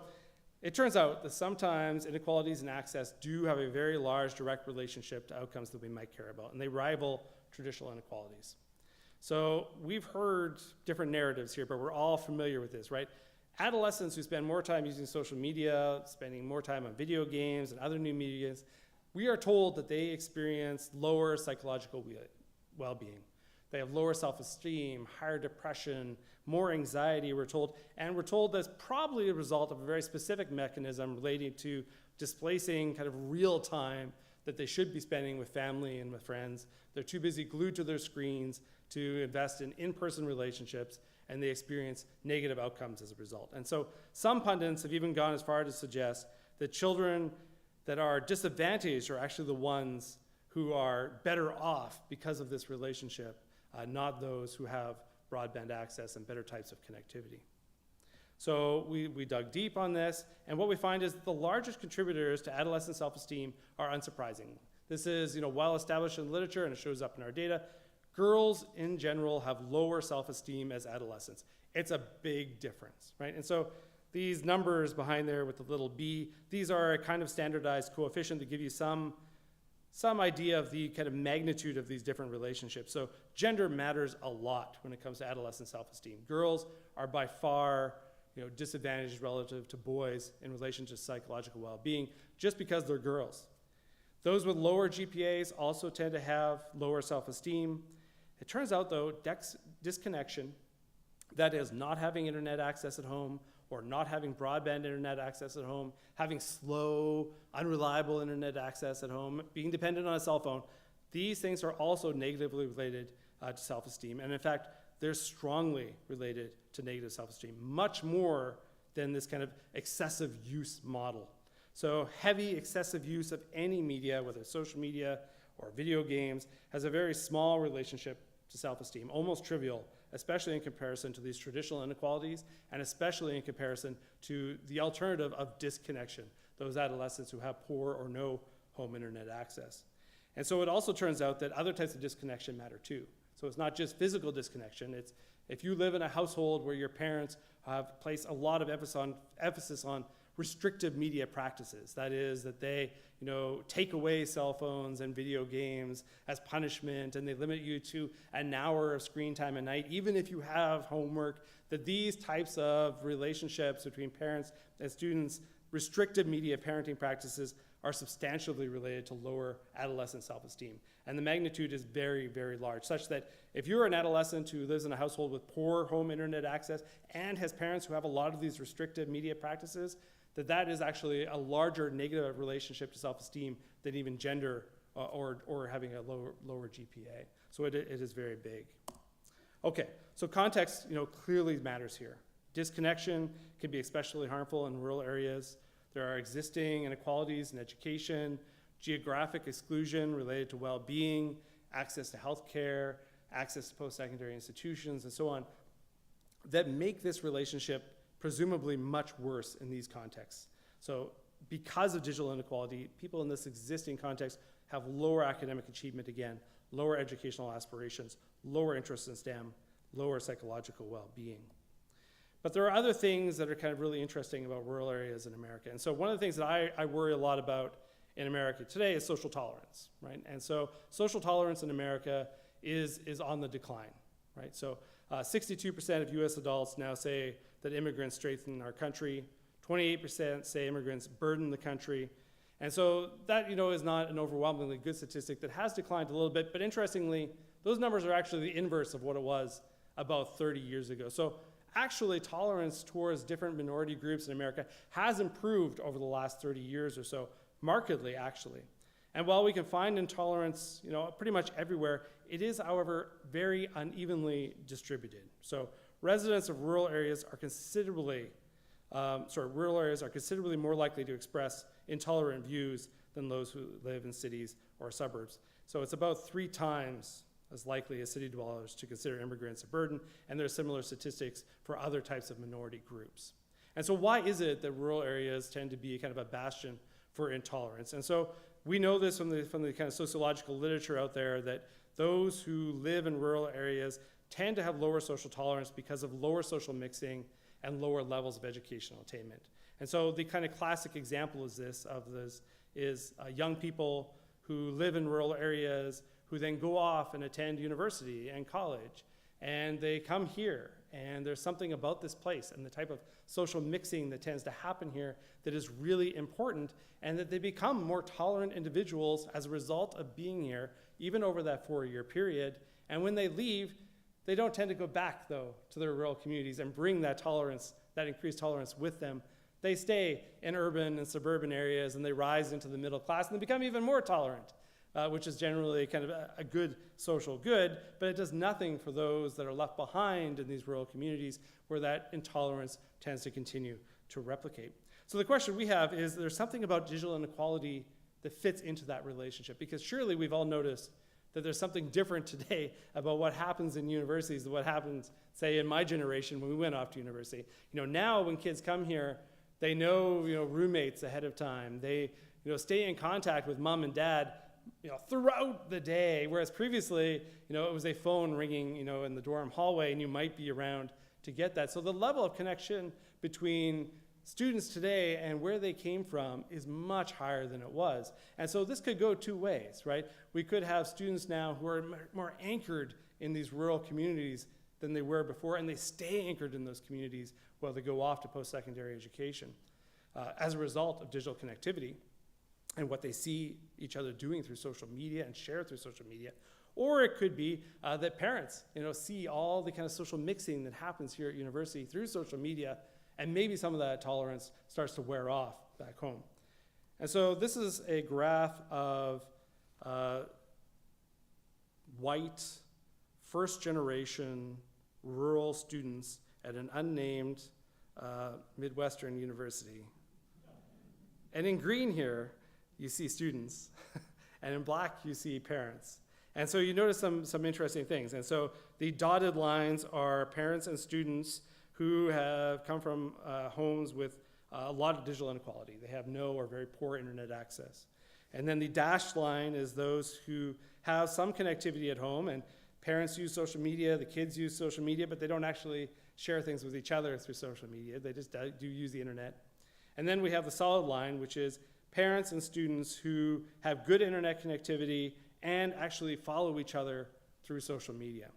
it turns out that sometimes inequalities in access do have a very large direct relationship to outcomes that we might care about, and they rival traditional inequalities. So we've heard different narratives here, but we're all familiar with this, right? Adolescents who spend more time using social media, spending more time on video games and other new medias, we are told that they experience lower psychological well-being. They have lower self-esteem, higher depression, more anxiety, we're told, and we're told that's probably a result of a very specific mechanism relating to displacing kind of real time that they should be spending with family and with friends. They're too busy glued to their screens to invest in in-person relationships, and they experience negative outcomes as a result. And so some pundits have even gone as far to suggest that children that are disadvantaged are actually the ones who are better off because of this relationship, not those who have broadband access and better types of connectivity. So we dug deep on this, and what we find is that the largest contributors to adolescent self-esteem are unsurprising. This is well established in literature, and it shows up in our data. Girls in general have lower self-esteem as adolescents. It's a big difference, right? And so these numbers behind there with the little b, these are a kind of standardized coefficient to give you some idea of the kind of magnitude of these different relationships. So gender matters a lot when it comes to adolescent self-esteem. Girls are by far disadvantaged relative to boys in relation to psychological well-being just because they're girls. Those with lower GPAs also tend to have lower self-esteem. It turns out, though, disconnection, that is not having internet access at home or not having broadband internet access at home, having slow, unreliable internet access at home, being dependent on a cell phone, these things are also negatively related to self-esteem. And in fact, they're strongly related to negative self-esteem, much more than this kind of excessive use model. So heavy, excessive use of any media, whether it's social media or video games, has a very small relationship to self-esteem, almost trivial, especially in comparison to these traditional inequalities, and especially in comparison to the alternative of disconnection, those adolescents who have poor or no home internet access. And so it also turns out that other types of disconnection matter too. So it's not just physical disconnection, it's if you live in a household where your parents have placed a lot of emphasis on restrictive media practices. That is, that they take away cell phones and video games as punishment, and they limit you to an hour of screen time a night, even if you have homework, that these types of relationships between parents and students, restrictive media parenting practices, are substantially related to lower adolescent self-esteem. And the magnitude is very, very large, such that if you're an adolescent who lives in a household with poor home internet access and has parents who have a lot of these restrictive media practices, that is actually a larger negative relationship to self-esteem than even gender or having a lower GPA. So it is very big. Okay, so context clearly matters here. Disconnection can be especially harmful in rural areas. There are existing inequalities in education, geographic exclusion related to well-being, access to healthcare, access to post-secondary institutions, and so on, that make this relationship presumably much worse in these contexts. So because of digital inequality, people in this existing context have lower academic achievement again, lower educational aspirations, lower interest in STEM, lower psychological well-being. But there are other things that are kind of really interesting about rural areas in America. And so one of the things that I worry a lot about in America today is social tolerance, right? And so social tolerance in America is on the decline, right? So 62% of US adults now say that immigrants strengthen our country. 28% say immigrants burden the country. And so that is not an overwhelmingly good statistic that has declined a little bit, but interestingly, those numbers are actually the inverse of what it was about 30 years ago. So actually, tolerance towards different minority groups in America has improved over the last 30 years or so, markedly actually. And while we can find intolerance, pretty much everywhere, it is, however, very unevenly distributed. So residents of rural areas are considerably more likely to express intolerant views than those who live in cities or suburbs. So it's about 3 times as likely as city dwellers to consider immigrants a burden, and there are similar statistics for other types of minority groups. And so why is it that rural areas tend to be kind of a bastion for intolerance? And so we know this from the kind of sociological literature out there, that those who live in rural areas tend to have lower social tolerance because of lower social mixing and lower levels of educational attainment. And so the kind of classic example is young people who live in rural areas who then go off and attend university and college, and they come here, and there's something about this place and the type of social mixing that tends to happen here that is really important, and that they become more tolerant individuals as a result of being here, even over that 4-year period. And when they leave, they don't tend to go back, though, to their rural communities and bring that tolerance, that increased tolerance with them. They stay in urban and suburban areas, and they rise into the middle class, and they become even more tolerant, which is generally kind of a good social good, but it does nothing for those that are left behind in these rural communities where that intolerance tends to continue to replicate. So the question we have is, there's something about digital inequality that fits into that relationship, because surely we've all noticed that there's something different today about what happens in universities than what happens, say, in my generation when we went off to university. Now when kids come here, they know, roommates ahead of time. They, stay in contact with mom and dad, throughout the day, whereas previously, it was a phone ringing, in the dorm hallway, and you might be around to get that. So the level of connection between students today and where they came from is much higher than it was. And so this could go 2 ways, right? We could have students now who are more anchored in these rural communities than they were before, and they stay anchored in those communities while they go off to post-secondary education as a result of digital connectivity and what they see each other doing through social media and share through social media. Or it could be that parents, see all the kind of social mixing that happens here at university through social media, and maybe some of that tolerance starts to wear off back home. And so this is a graph of white, first-generation rural students at an unnamed Midwestern university. And in green here, you see students, and in black, you see parents. And so you notice some interesting things. And so the dotted lines are parents and students who have come from homes with a lot of digital inequality. They have no or very poor internet access. And then the dashed line is those who have some connectivity at home, and parents use social media, the kids use social media, but they don't actually share things with each other through social media. They just do use the internet. And then we have the solid line, which is parents and students who have good internet connectivity and actually follow each other through social media.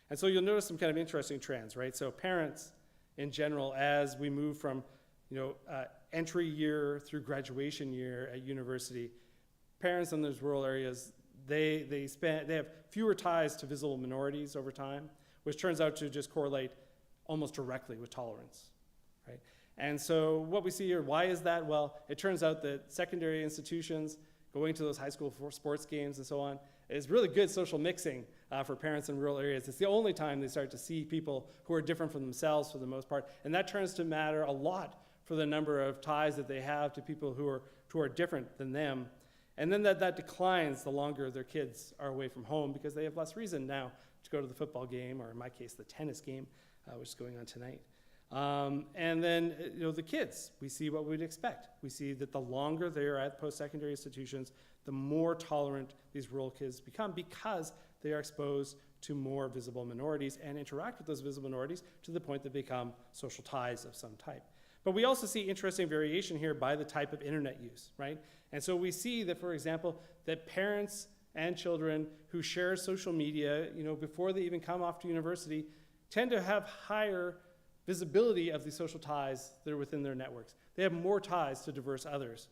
And so you'll notice some kind of interesting trends, right? So parents in general, as we move from entry year through graduation year at university, parents in those rural areas, they have fewer ties to visible minorities over time, which turns out to just correlate almost directly with tolerance, right? And so what we see here, why is that? Well, it turns out that secondary institutions, going to those high school sports games and so on, is really good social mixing for parents in rural areas. It's the only time they start to see people who are different from themselves for the most part, and that turns to matter a lot for the number of ties that they have to people who are different than them. And then that declines the longer their kids are away from home, because they have less reason now to go to the football game, or in my case, the tennis game, which is going on tonight. And then, the kids, we see what we'd expect. We see that the longer they are at post-secondary institutions, the more tolerant these rural kids become, because they are exposed to more visible minorities and interact with those visible minorities to the point that they become social ties of some type. But we also see interesting variation here by the type of internet use, right? And so we see that, for example, that parents and children who share social media, before they even come off to university, tend to have higher visibility of the social ties that are within their networks. They have more ties to diverse others.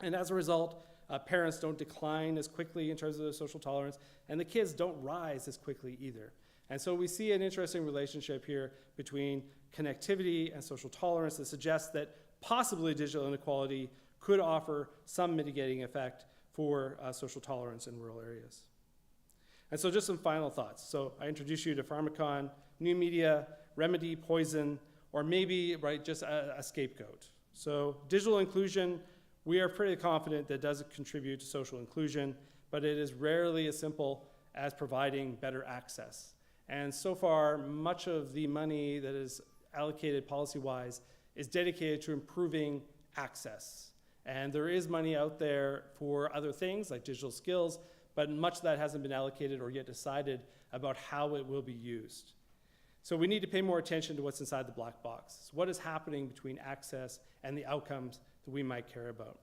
And as a result, parents don't decline as quickly in terms of their social tolerance, and the kids don't rise as quickly either. And so we see an interesting relationship here between connectivity and social tolerance that suggests that possibly digital inequality could offer some mitigating effect for social tolerance in rural areas. And so just some final thoughts. So I introduced you to Pharmacon, new media, remedy, poison, or maybe, right, just a scapegoat. So digital inclusion, we are pretty confident that does contribute to social inclusion, but it is rarely as simple as providing better access. And so far, much of the money that is allocated policy-wise is dedicated to improving access. And there is money out there for other things like digital skills, but much of that hasn't been allocated or yet decided about how it will be used. So we need to pay more attention to what's inside the black box. So what is happening between access and the outcomes that we might care about?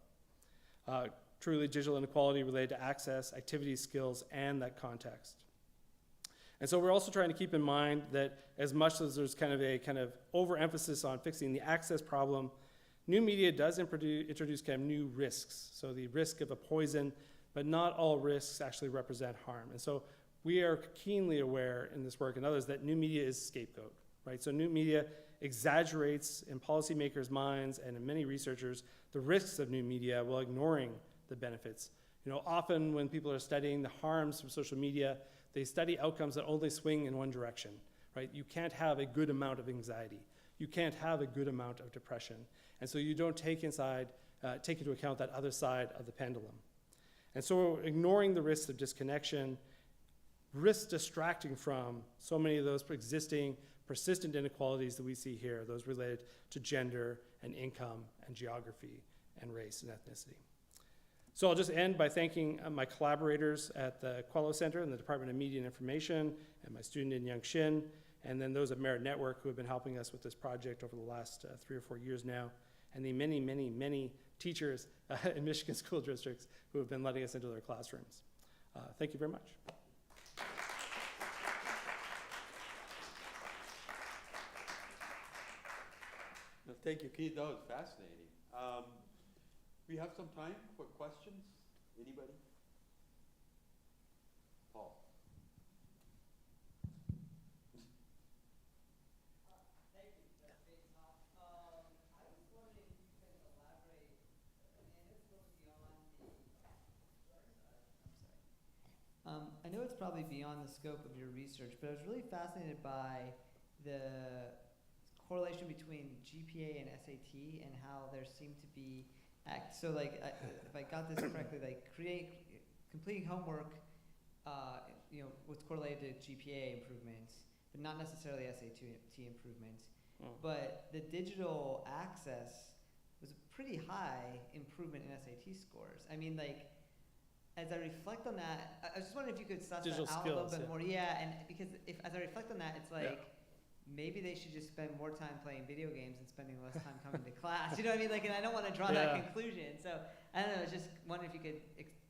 Truly digital inequality related to access, activities, skills, and that context. And so we're also trying to keep in mind that as much as there's kind of overemphasis on fixing the access problem, new media does introduce kind of new risks. So the risk of a poison, but not all risks actually represent harm. And so we are keenly aware in this work and others that new media is a scapegoat, right? So new media exaggerates in policymakers' minds and in many researchers the risks of new media while ignoring the benefits. You know, often when people are studying the harms from social media, they study outcomes that only swing in one direction, right? You can't have a good amount of anxiety. You can't have a good amount of depression. And so you don't take into account that other side of the pendulum. And so ignoring the risks of disconnection, risks distracting from so many of those existing persistent inequalities that we see here, those related to gender and income and geography and race and ethnicity. So I'll just end by thanking my collaborators at the Quello Center and the Department of Media and Information, and my student in Yangxin, and then those at Merit Network who have been helping us with this project over the last 3 or 4 years now, and the many, many, many teachers in Michigan school districts who have been letting us into their classrooms. Thank you very much. Thank you, Keith. That was fascinating. We have some time for questions. Anybody? Paul. Thank you. That's great talk. I was wondering if you can elaborate, and this goes beyond the, I know it's probably beyond the scope of your research, but I was really fascinated by the correlation between GPA and SAT and how there seemed to be so like if I got this correctly, like completing homework was correlated to GPA improvements, but not necessarily SAT improvements. But the digital access was a pretty high improvement in SAT scores. I mean, like, as I reflect on that, I was just wondering if you could suss Digital that out skills, a little bit yeah. more. Yeah, and because as I reflect on that, it's like, maybe they should just spend more time playing video games and spending less time coming to class. You know what I mean? Like, and I don't want to draw that conclusion. So I don't know. I was just wondering if you could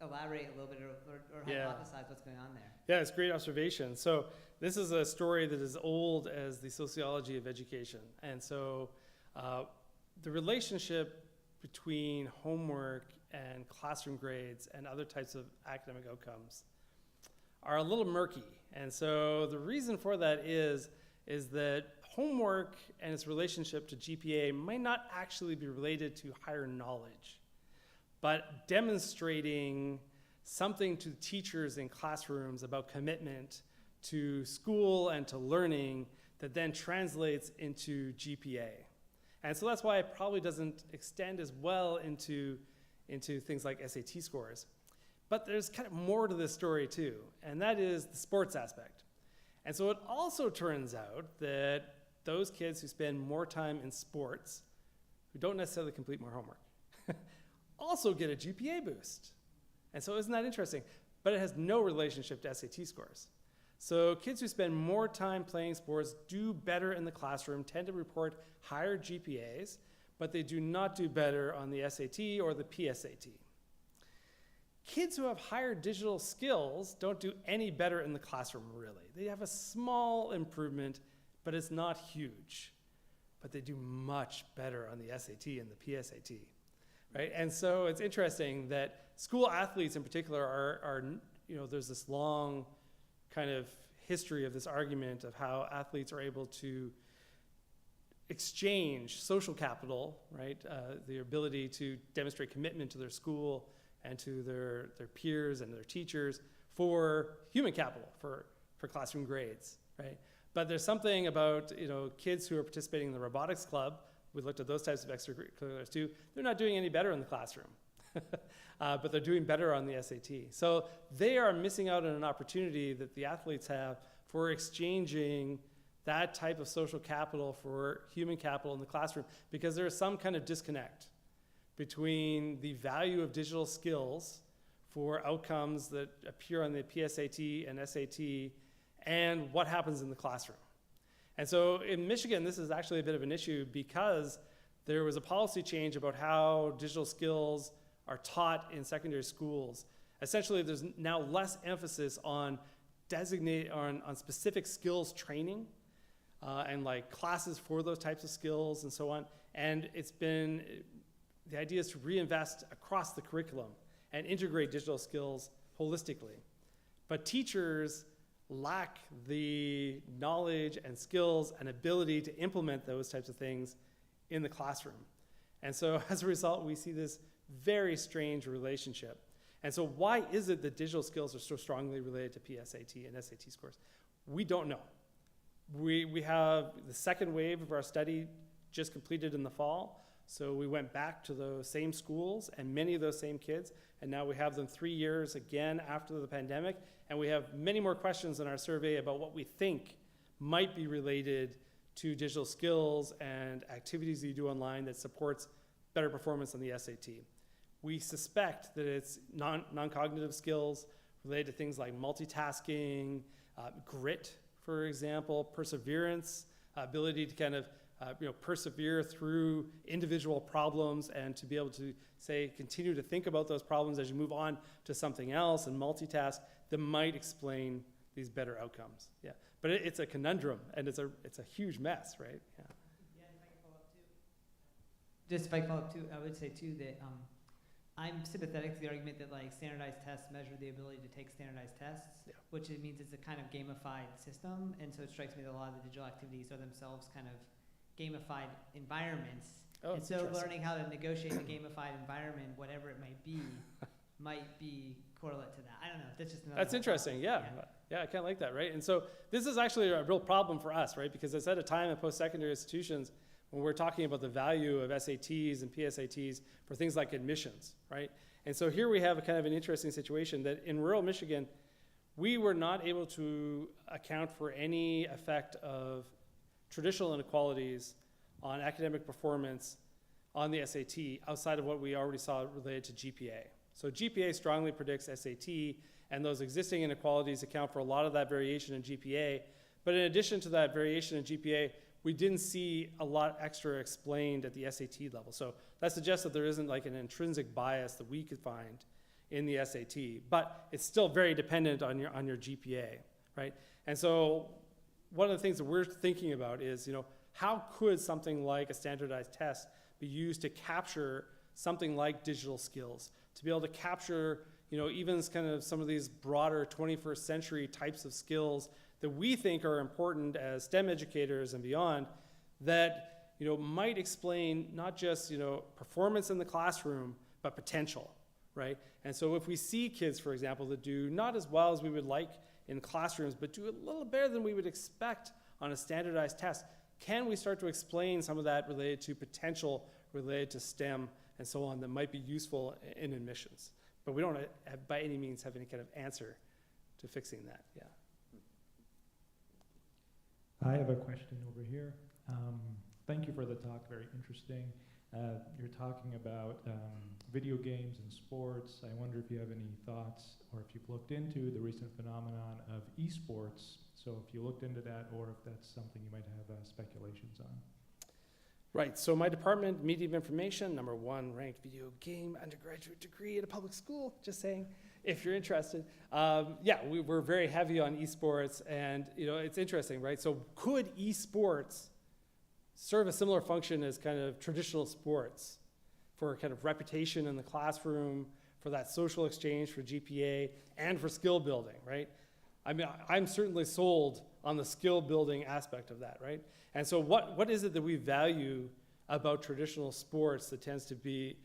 elaborate a little bit or hypothesize what's going on there. Yeah, it's a great observation. So this is a story that is old as the sociology of education. And so the relationship between homework and classroom grades and other types of academic outcomes are a little murky. And so the reason for that is that homework and its relationship to GPA might not actually be related to higher knowledge, but demonstrating something to teachers in classrooms about commitment to school and to learning that then translates into GPA. And so that's why it probably doesn't extend as well into things like SAT scores. But there's kind of more to this story too, and that is the sports aspect. And so it also turns out that those kids who spend more time in sports, who don't necessarily complete more homework, also get a GPA boost. And so isn't that interesting? But it has no relationship to SAT scores. So kids who spend more time playing sports do better in the classroom, tend to report higher GPAs, but they do not do better on the SAT or the PSAT. Kids who have higher digital skills don't do any better in the classroom, really. They have a small improvement, but it's not huge. But they do much better on the SAT and the PSAT, right? And so it's interesting that school athletes in particular are there's this long kind of history of this argument of how athletes are able to exchange social capital, right? The ability to demonstrate commitment to their school and to their peers and their teachers for human capital, for classroom grades, right? But there's something about, kids who are participating in the robotics club, we looked at those types of extracurriculars too, they're not doing any better in the classroom, but they're doing better on the SAT. So they are missing out on an opportunity that the athletes have for exchanging that type of social capital for human capital in the classroom, because there is some kind of disconnect between the value of digital skills for outcomes that appear on the PSAT and SAT and what happens in the classroom. And so in Michigan, this is actually a bit of an issue because there was a policy change about how digital skills are taught in secondary schools. Essentially, there's now less emphasis on on specific skills training and like classes for those types of skills and so on. And the idea is to reinvest across the curriculum and integrate digital skills holistically. But teachers lack the knowledge and skills and ability to implement those types of things in the classroom. And so as a result, we see this very strange relationship. And so why is it that digital skills are so strongly related to PSAT and SAT scores? We don't know. We have the second wave of our study just completed in the fall. So we went back to those same schools and many of those same kids, and now we have them 3 years again after the pandemic, and we have many more questions in our survey about what we think might be related to digital skills and activities that you do online that supports better performance on the SAT. We suspect that it's non-cognitive skills related to things like multitasking, grit, for example, perseverance, ability to kind of persevere through individual problems and to be able to, say, continue to think about those problems as you move on to something else and multitask that might explain these better outcomes. Yeah, but it's a conundrum and it's a huge mess, right? Yeah. Yeah, if I can follow up too. Just if I can follow up too, I would say too that I'm sympathetic to the argument that like standardized tests measure the ability to take standardized tests, which it means it's a kind of gamified system, and so it strikes me that a lot of the digital activities are themselves kind of gamified environments. Oh, and so learning how to negotiate a gamified environment, whatever it might be correlate to that. I don't know. That's just another. That's interesting. Yeah, I kind of like that, right? And so this is actually a real problem for us, right? Because it's at a time in post-secondary institutions when we're talking about the value of SATs and PSATs for things like admissions, right? And so here we have a kind of an interesting situation that in rural Michigan, we were not able to account for any effect of traditional inequalities on academic performance on the SAT outside of what we already saw related to GPA. So GPA strongly predicts SAT, and those existing inequalities account for a lot of that variation in GPA. But in addition to that variation in GPA, we didn't see a lot extra explained at the SAT level. So that suggests that there isn't like an intrinsic bias that we could find in the SAT, but it's still very dependent on your GPA, right? And so one of the things that we're thinking about is, how could something like a standardized test be used to capture something like digital skills, to be able to capture, even kind of some of these broader 21st century types of skills that we think are important as STEM educators and beyond, that might explain not just performance in the classroom, but potential, right? And so if we see kids, for example, that do not as well as we would like in classrooms, but do a little better than we would expect on a standardized test, can we start to explain some of that related to potential, related to STEM and so on, that might be useful in admissions? But we don't by any means have any kind of answer to fixing that. Yeah. I have a question over here. Thank you for the talk, very interesting. You're talking about video games and sports. I wonder if you have any thoughts or if you've looked into the recent phenomenon of esports. So if you looked into that or if that's something you might have speculations on. Right, so my department, Media of Information, #1 ranked video game undergraduate degree at a public school, just saying, if you're interested. We're very heavy on esports, and it's interesting, right? So could esports serve a similar function as kind of traditional sports for kind of reputation in the classroom, for that social exchange, for GPA, and for skill building, right? I mean, I'm certainly sold on the skill building aspect of that, right? And so what is it that we value about traditional sports that tends to be,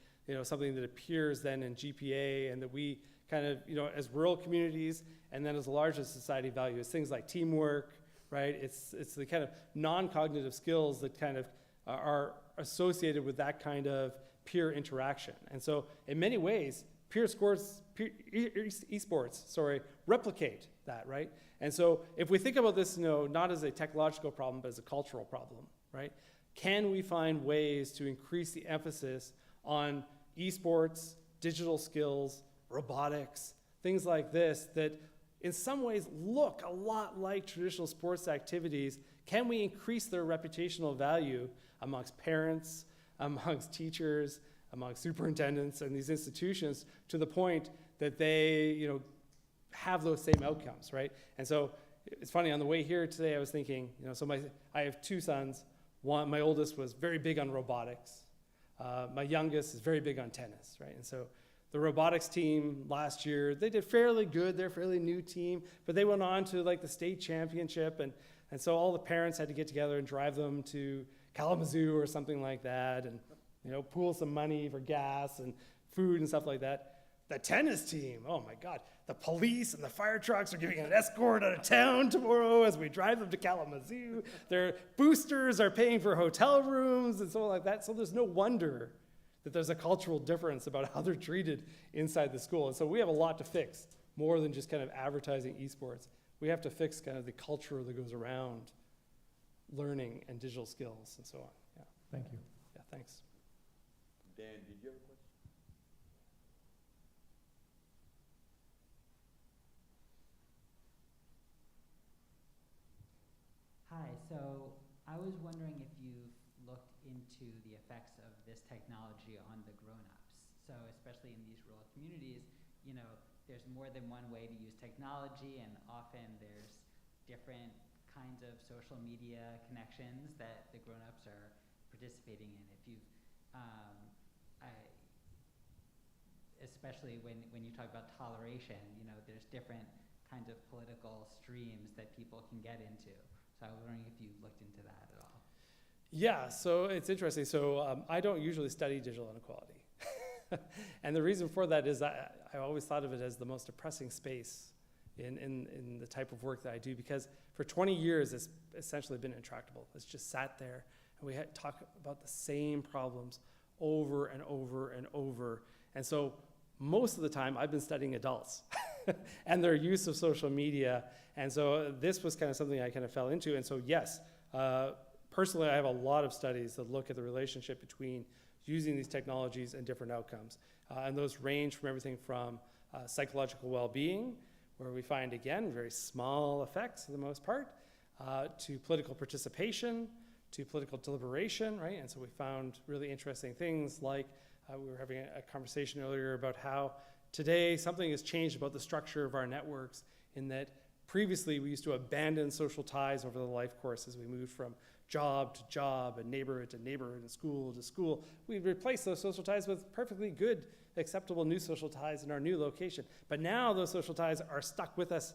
something that appears then in GPA, and that we kind of, as rural communities and then as a larger society value is things like teamwork, right? It's the kind of non-cognitive skills that kind of are associated with that kind of peer interaction. And so in many ways, esports, replicate that, right? And so if we think about this, not as a technological problem, but as a cultural problem, right? Can we find ways to increase the emphasis on esports, digital skills, robotics, things like this that in some ways look a lot like traditional sports activities? Can we increase their reputational value amongst parents, amongst teachers, amongst superintendents and these institutions to the point that they, have those same outcomes, right? And so it's funny, on the way here today, I was thinking, I have two sons. My oldest was very big on robotics. My youngest is very big on tennis, right? And so the robotics team last year, they did fairly good. They're a fairly new team, but they went on to like the state championship. And so all the parents had to get together and drive them to Kalamazoo or something like that, and pool some money for gas and food and stuff like that. The tennis team, oh my God, the police and the fire trucks are giving an escort out of town tomorrow as we drive them to Kalamazoo. Their boosters are paying for hotel rooms and so on like that. So there's no wonder that there's a cultural difference about how they're treated inside the school. And so we have a lot to fix, more than just kind of advertising esports. We have to fix kind of the culture that goes around learning and digital skills and so on. Yeah. Thank you. Yeah, thanks. Dan, did you have a question? Hi, so I was wondering if you've looked into the effects of this technology on the grown-ups. So especially in these rural communities, there's more than one way to use technology, and often there's different kinds of social media connections that the grown-ups are participating in. If you've, especially when you talk about toleration, there's different kinds of political streams that people can get into. So I was wondering if you looked into that at all. Yeah, so it's interesting. So I don't usually study digital inequality. And the reason for that is I always thought of it as the most depressing space in the type of work that I do, because for 20 years it's essentially been intractable. It's just sat there, and we had to talk about the same problems over and over and over. And so most of the time I've been studying adults and their use of social media. And so this was kind of something I kind of fell into. And so yes, personally I have a lot of studies that look at the relationship between using these technologies and different outcomes. And those range from everything from psychological well-being, where we find, again, very small effects for the most part, to political participation, to political deliberation, right? And so we found really interesting things like we were having a conversation earlier about how today something has changed about the structure of our networks, in that previously we used to abandon social ties over the life course as we moved from job to job and neighborhood to neighborhood and school to school. We replaced those social ties with perfectly good, acceptable new social ties in our new location. But now those social ties are stuck with us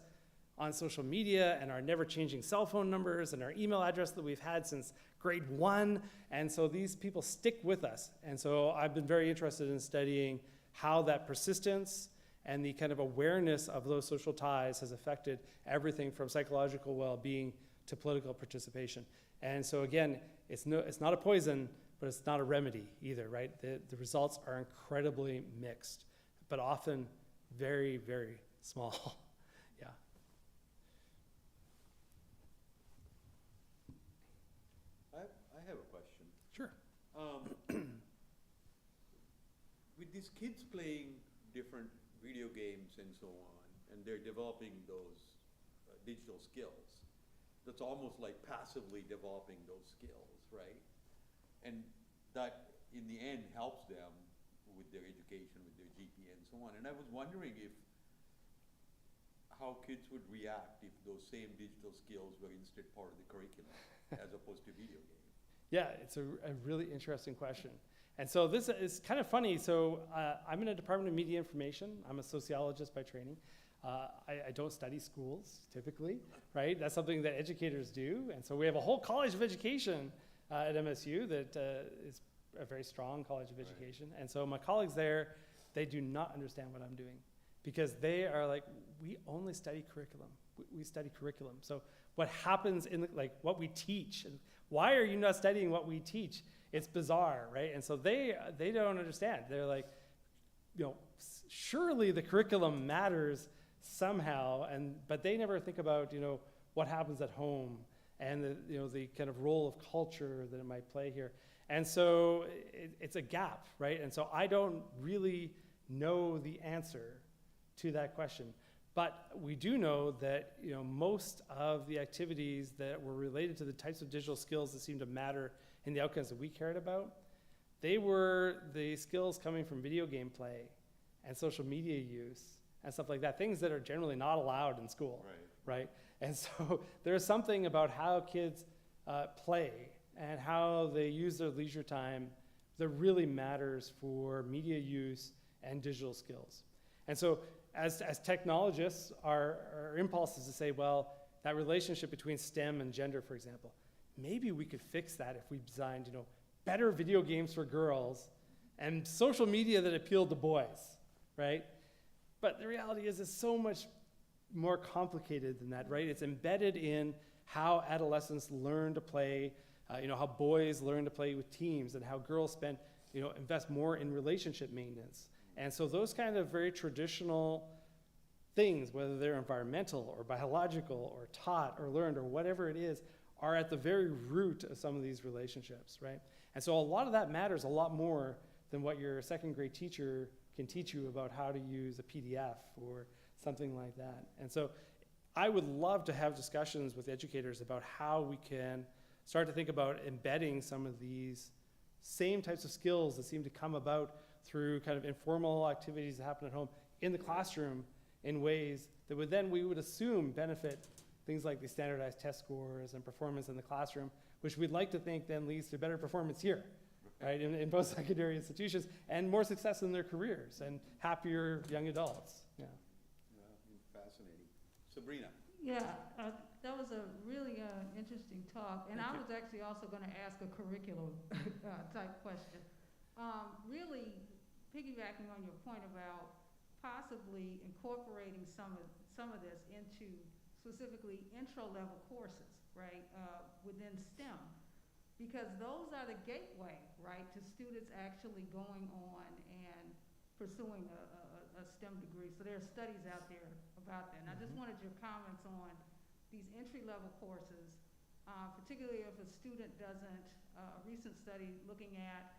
on social media, and our never-changing cell phone numbers and our email address that we've had since grade 1. And so these people stick with us. And so I've been very interested in studying how that persistence and the kind of awareness of those social ties has affected everything from psychological well-being to political participation. And so again, it's not a poison, but it's not a remedy either, right? The results are incredibly mixed, but often very, very small. Yeah. I have a question. Sure. With these kids playing different video games and so on, and they're developing those digital skills, that's almost like passively developing those skills, right? And that, in the end, helps them with their education, with their GPA and so on. And I was wondering how kids would react if those same digital skills were instead part of the curriculum as opposed to video games. Yeah, it's a really interesting question. And so this is kind of funny. So I'm in a Department of Media Information. I'm a sociologist by training. I don't study schools, typically, right? That's something that educators do. And so we have a whole college of education at MSU that is a very strong college of Right. education. And so my colleagues there, they do not understand what I'm doing because they are like, we only study curriculum. We study curriculum. So what happens in like what we teach, and why are you not studying what we teach? It's bizarre, right? And so they don't understand. They're like, surely the curriculum matters somehow, but they never think about, what happens at home and the kind of role of culture that it might play here. And so it's a gap, right? And so I don't really know the answer to that question. But we do know that most of the activities that were related to the types of digital skills that seem to matter in the outcomes that we cared about, they were the skills coming from video game play and social media use and stuff like that, things that are generally not allowed in school, right? And so there's something about how kids play and how they use their leisure time that really matters for media use and digital skills. And so as technologists, our impulse is to say, well, that relationship between STEM and gender, for example, maybe we could fix that if we designed, better video games for girls and social media that appealed to boys, right? But the reality is it's so much more complicated than that, right? It's embedded in how adolescents learn to play, how boys learn to play with teams, and how girls invest more in relationship maintenance. And so those kind of very traditional things, whether they're environmental or biological or taught or learned or whatever it is, are at the very root of some of these relationships, right? And so a lot of that matters a lot more than what your second grade teacher can teach you about how to use a PDF or something like that. And so I would love to have discussions with educators about how we can start to think about embedding some of these same types of skills that seem to come about through kind of informal activities that happen at home in the classroom in ways that we would assume benefit things like the standardized test scores and performance in the classroom, which we'd like to think then leads to better performance here, right, in post-secondary institutions, and more success in their careers and happier young adults. Yeah. Fascinating. Sabrina. Yeah, that was a really interesting talk, and Thank I you. was actually also going to ask a curriculum type question. Really piggybacking on your point about possibly incorporating some of this into specifically intro-level courses, right, within STEM, because those are the gateway, right, to students actually going on and pursuing a STEM degree. So there are studies out there about that. And I just wanted your comments on these entry-level courses, particularly if a student doesn't, a recent study looking at,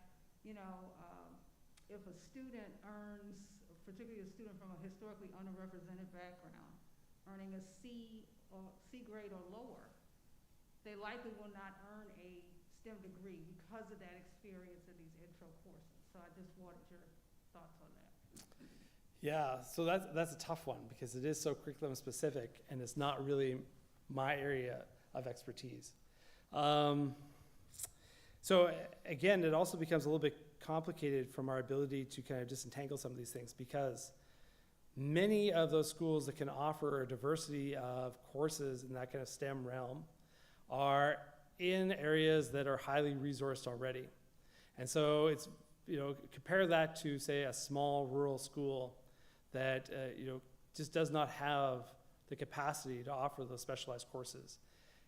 if a student earns, particularly a student from a historically underrepresented background, earning a C grade or lower, they likely will not earn a STEM degree because of that experience in these intro courses. So I just wanted your thoughts on that. Yeah, so that's a tough one because it is so curriculum specific and it's not really my area of expertise. So again, it also becomes a little bit complicated from our ability to kind of disentangle some of these things because many of those schools that can offer a diversity of courses in that kind of STEM realm are in areas that are highly resourced already. And so it's, compare that to, say, a small rural school that, just does not have the capacity to offer those specialized courses.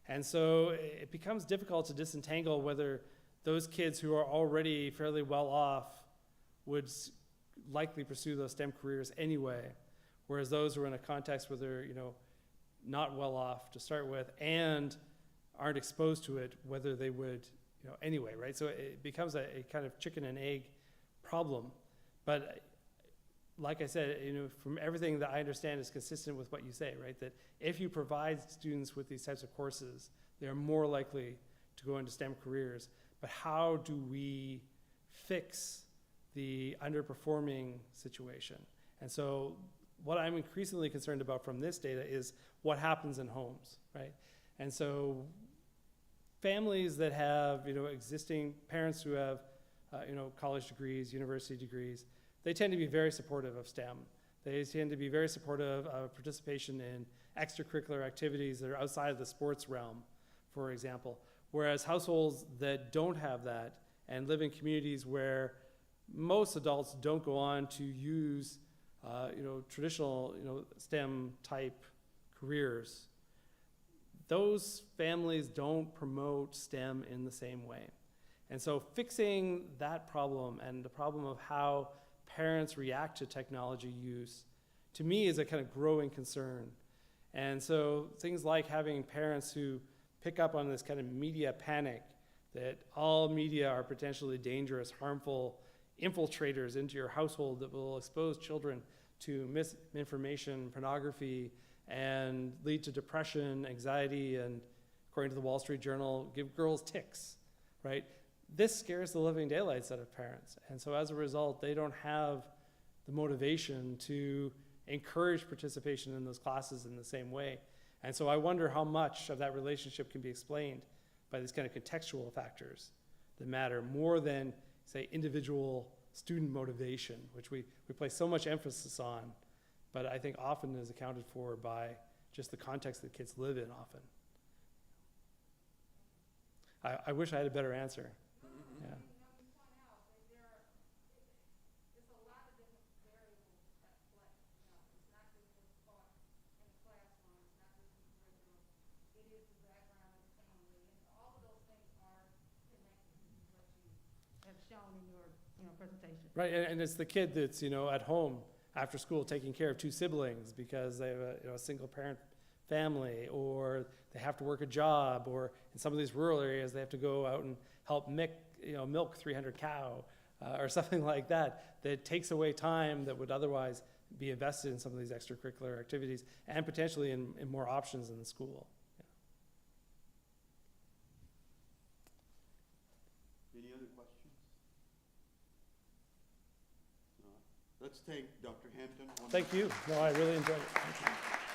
And so it becomes difficult to disentangle whether those kids who are already fairly well off would likely pursue those STEM careers anyway, whereas those who are in a context where they're, not well off to start with and aren't exposed to it, whether they would, anyway, right? So it becomes a kind of chicken and egg problem. But like I said, from everything that I understand is consistent with what you say, right? That if you provide students with these types of courses, they're more likely to go into STEM careers. But how do we fix the underperforming situation? And so what I'm increasingly concerned about from this data is what happens in homes, right? And so families that have, existing parents who have, college degrees, university degrees, they tend to be very supportive of STEM. They tend to be very supportive of participation in extracurricular activities that are outside of the sports realm, for example. Whereas households that don't have that and live in communities where most adults don't go on to use, traditional, STEM type careers. Those families don't promote STEM in the same way. And so fixing that problem and the problem of how parents react to technology use, to me, is a kind of growing concern. And so things like having parents who pick up on this kind of media panic, that all media are potentially dangerous, harmful infiltrators into your household that will expose children to misinformation, pornography, and lead to depression, anxiety, and according to the Wall Street Journal, give girls tics, right? This scares the living daylights out of parents. And so as a result, they don't have the motivation to encourage participation in those classes in the same way. And so I wonder how much of that relationship can be explained by these kind of contextual factors that matter more than, say, individual student motivation, which we place so much emphasis on, but I think often is accounted for by just the context that kids live in often. I wish I had a better answer. Yeah. Shown in your presentation. Right, and it's the kid that's at home after school taking care of two siblings because they have a single parent family, or they have to work a job, or in some of these rural areas they have to go out and help milk 300 cow or something like that, that takes away time that would otherwise be invested in some of these extracurricular activities and potentially in more options in the school. Any other questions? Let's thank Dr. Hampton. Thank you. No, I really enjoyed it. Thank you.